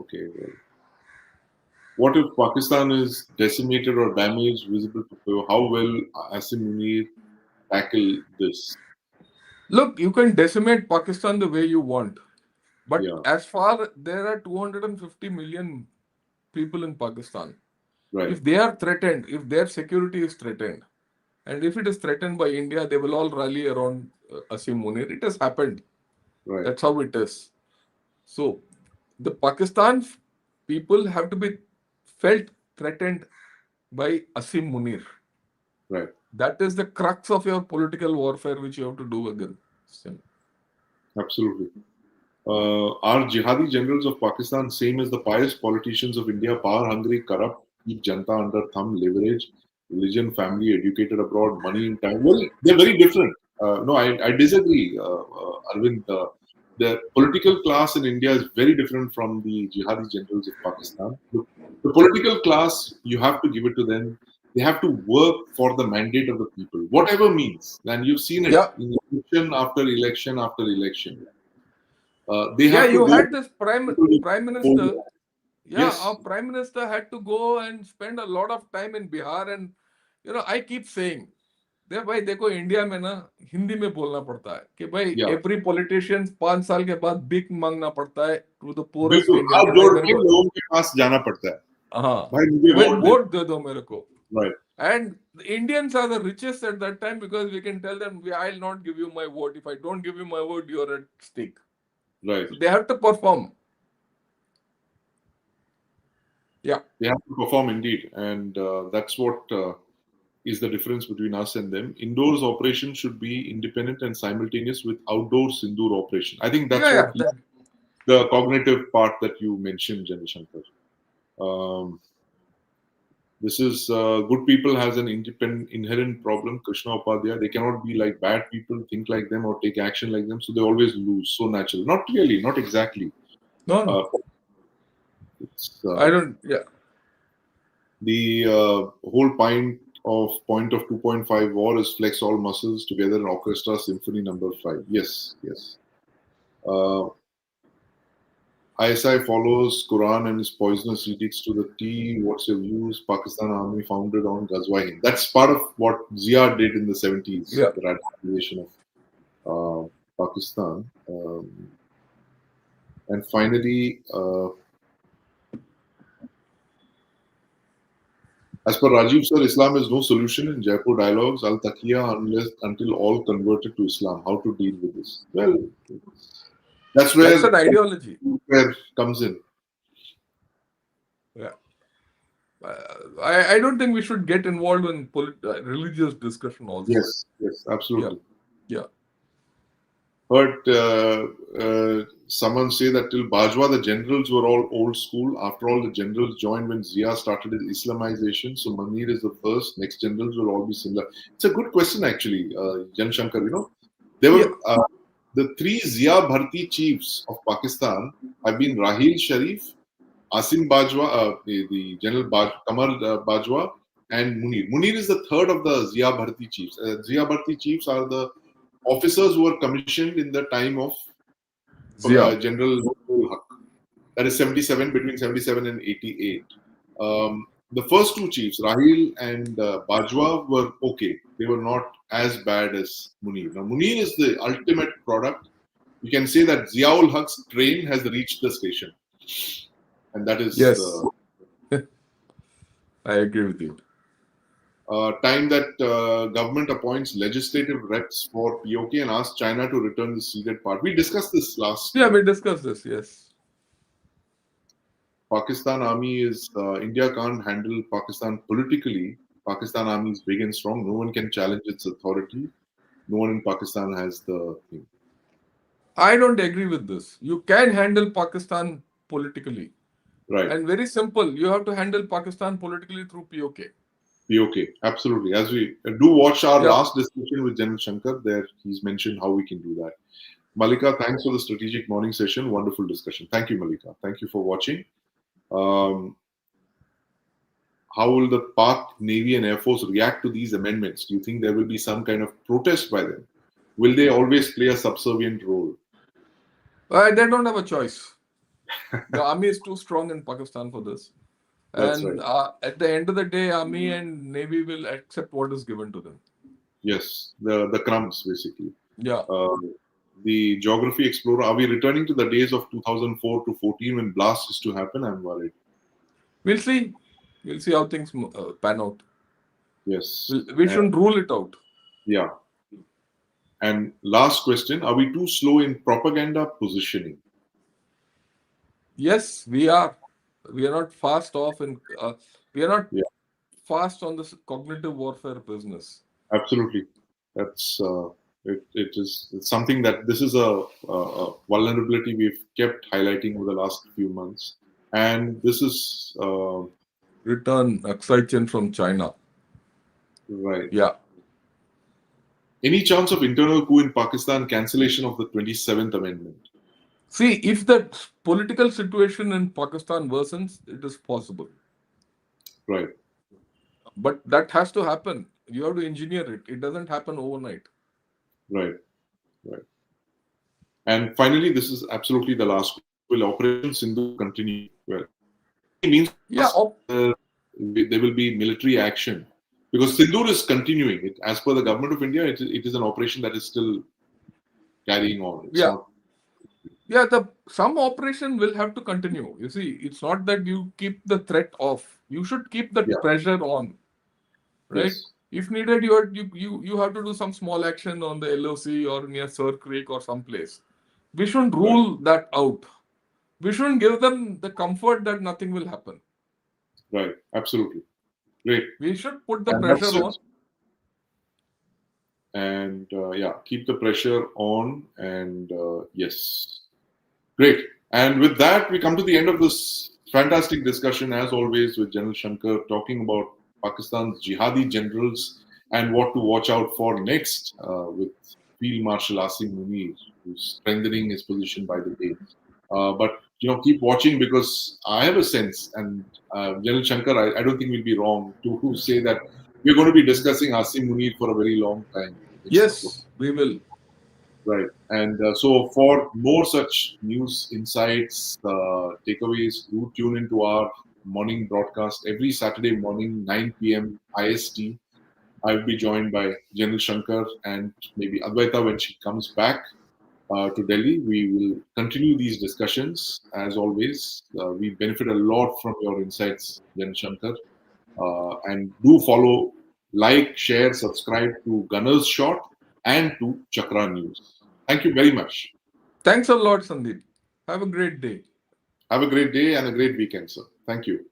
okay. Well, what if Pakistan is decimated or damaged, visible to view? How will Asim Munir tackle this? Look, you can decimate Pakistan the way you want. But Yeah, as far there are 250 million people in Pakistan. right, If they are threatened, if their security is threatened, and if it is threatened by India, they will all rally around Asim Munir. It has happened. right, That's how it is. So the Pakistan people have to be felt threatened by Asim Munir. right. That is the crux of your political warfare, which you have to do against him. Absolutely. Are Jehadi Generals of Pakistan same as the pious politicians of India, power hungry, corrupt, keep Janta under thumb, leverage, religion, family, educated abroad, money in time? Well, they're very different. No, I disagree, Arvind. The political class in India is very different from the Jihadi Generals of Pakistan. The political class, you have to give it to them. They have to work for the mandate of the people, whatever means. And you've seen it Yeah. in election after election after election. They Yeah, have to you go. had this prime minister. Yeah, our Yes, prime minister had to go and spend a lot of time in Bihar, and I keep saying, दे भाई देखो India में ना हिंदी में बोलना पड़ता है कि भाई yeah. एवरी पॉलिटिशियन 5 साल के बाद भीख मांगना पड़ता है टू द पुअरेस्ट बिल्कुल इंडियन हाथ कि भाई जोड़ मेरे के को लोगों के पास जाना पड़ता है हाँ भाई मुझे भाई वोट दे वोट दे दो मेरे को Right. And the Indians are the richest at that time because we can tell them, I'll not give you my vote. If I don't give you my vote, you're at stake. Right. So they have to perform. Yeah. They have to perform indeed, and that's what is the difference between us and them. Indoors operation should be independent and simultaneous with outdoor Sindoor operation. I think that's Yeah, what yeah. That, the cognitive part that you mentioned, General Shankar. Um, this is good people has an independent inherent problem. Krishna Upadhyaya, they cannot be like bad people, think like them, or take action like them. So they always lose. So natural. Not really, not exactly. no, no. Uh, it's, I don't. Yeah. the whole point of 2.5 war is flex all muscles together in orchestra symphony number 5. Yes, yes. Uh, ISI follows Quran and is poisonous edicts to the T. What's your views? Pakistan army founded on Ghazwa Hind. That's part of what Zia did in the 70s, Yeah. the radicalization of Pakistan. And finally, as per Rajiv sir, Islam is no solution in Jaipur dialogues, Al Taqiyya, until all converted to Islam. How to deal with this? Well, that's That's where an ideology. comes in. Yeah. I don't think we should get involved in religious discussion also. Yes, yes, Yeah. absolutely. Yeah. Heard someone say that till Bajwa, the generals were all old school. After all, the generals joined when Zia started his Islamization. So Munir is the first. Next generals will all be similar. It's a good question, actually, Jan Shankar. You know, there Yeah. were the 3 Zia Bharti chiefs of Pakistan have been Rahil Sharif, Asim Bajwa, the General Kamal Bajwa, and Munir. Munir is the third of the Zia Bharti chiefs. Zia Bharti chiefs are the officers who were commissioned in the time of Zia. General Haq. That is 77, between 77 and 88. The first 2 chiefs, Rahil and Bajwa, were okay. They were not as bad as Munir. Now, Munir is the ultimate product. You can say that Ziaul Haq's train has reached the station. And that is Yes. the I agree with you. time that government appoints legislative reps for POK and asks China to return the ceded part. We discussed this last Yeah, we discussed this. Yes. Pakistan army is India can't handle Pakistan politically. Pakistan army is big and strong. No one can challenge its authority. No one in Pakistan has the thing. I don't agree with this. You can handle Pakistan politically. Right. And very simple. You have to handle Pakistan politically through POK. POK. Absolutely. As we do watch our Yeah. last discussion with General Shankar, there he's mentioned how we can do that. Malika, thanks for the strategic morning session. Wonderful discussion. Thank you, Malika. Thank you for watching. How will the Pak Navy and Air Force react to these amendments? Do you think there will be some kind of protest by them? Will they always play a subservient role? They don't have a choice. The army is too strong in Pakistan for this. That's And right. at the end of the day, army and navy will accept what is given to them. Yes, the crumbs basically. Yeah. The geography explorer. Are we returning to the days of 2004 to 14 when blast is to happen? I'm worried. We'll see. We'll see how things pan out. Yes. We shouldn't rule it out. Yeah. And last question: are we too slow in propaganda positioning? Yes, we are. We are not fast off, and we are not Yeah, fast on this cognitive warfare business. absolutely. That's it's something that this is a vulnerability we've kept highlighting over the last few months, and this is Return oxygen from China. right. Yeah. Any chance of internal coup in Pakistan? Cancellation of the 27th Amendment. See, if the political situation in Pakistan worsens, it is possible. Right. But that has to happen. You have to engineer it. It doesn't happen overnight. Right. Right. And finally, this is absolutely the last. Will Operation Sindhu continue? Well, it means Yeah. there will be military action because Sindhu is continuing. As per the government of India, it is an operation that is still carrying on. It's Yeah. not. Yeah. Some operation will have to continue. You see, it's not that you keep the threat off. You should keep the Yeah. pressure on. right? Yes. If needed, you have to do some small action on the LOC or near Sir Creek or someplace. We shouldn't Right. rule that out. We shouldn't give them the comfort that nothing will happen. Right. Absolutely. Great. We should put the And pressure that's on. it. And yeah, keep the pressure on. And yes. Great. And with that, we come to the end of this fantastic discussion, as always, with General Shankar talking about Pakistan's jihadi generals and what to watch out for next with Field Marshal Asim Munir, who's strengthening his position by the day. But keep watching, because I have a sense, and General Shankar, I don't think we'll be wrong to say that we're going to be discussing Asim Munir for a very long time. Next couple of Yes, we will. Right. And so, for more such news, insights, takeaways, do tune into our morning broadcast every Saturday morning, 9 p.m. IST. I'll be joined by General Shankar and maybe Advaita when she comes back to Delhi. We will continue these discussions as always. We benefit a lot from your insights, General Shankar. And do follow, like, share, subscribe to Gunner's Shot and to Chakra News. Thank you very much. Thanks a lot, Sandeep. Have a great day. Have a great day and a great weekend, sir. Thank you.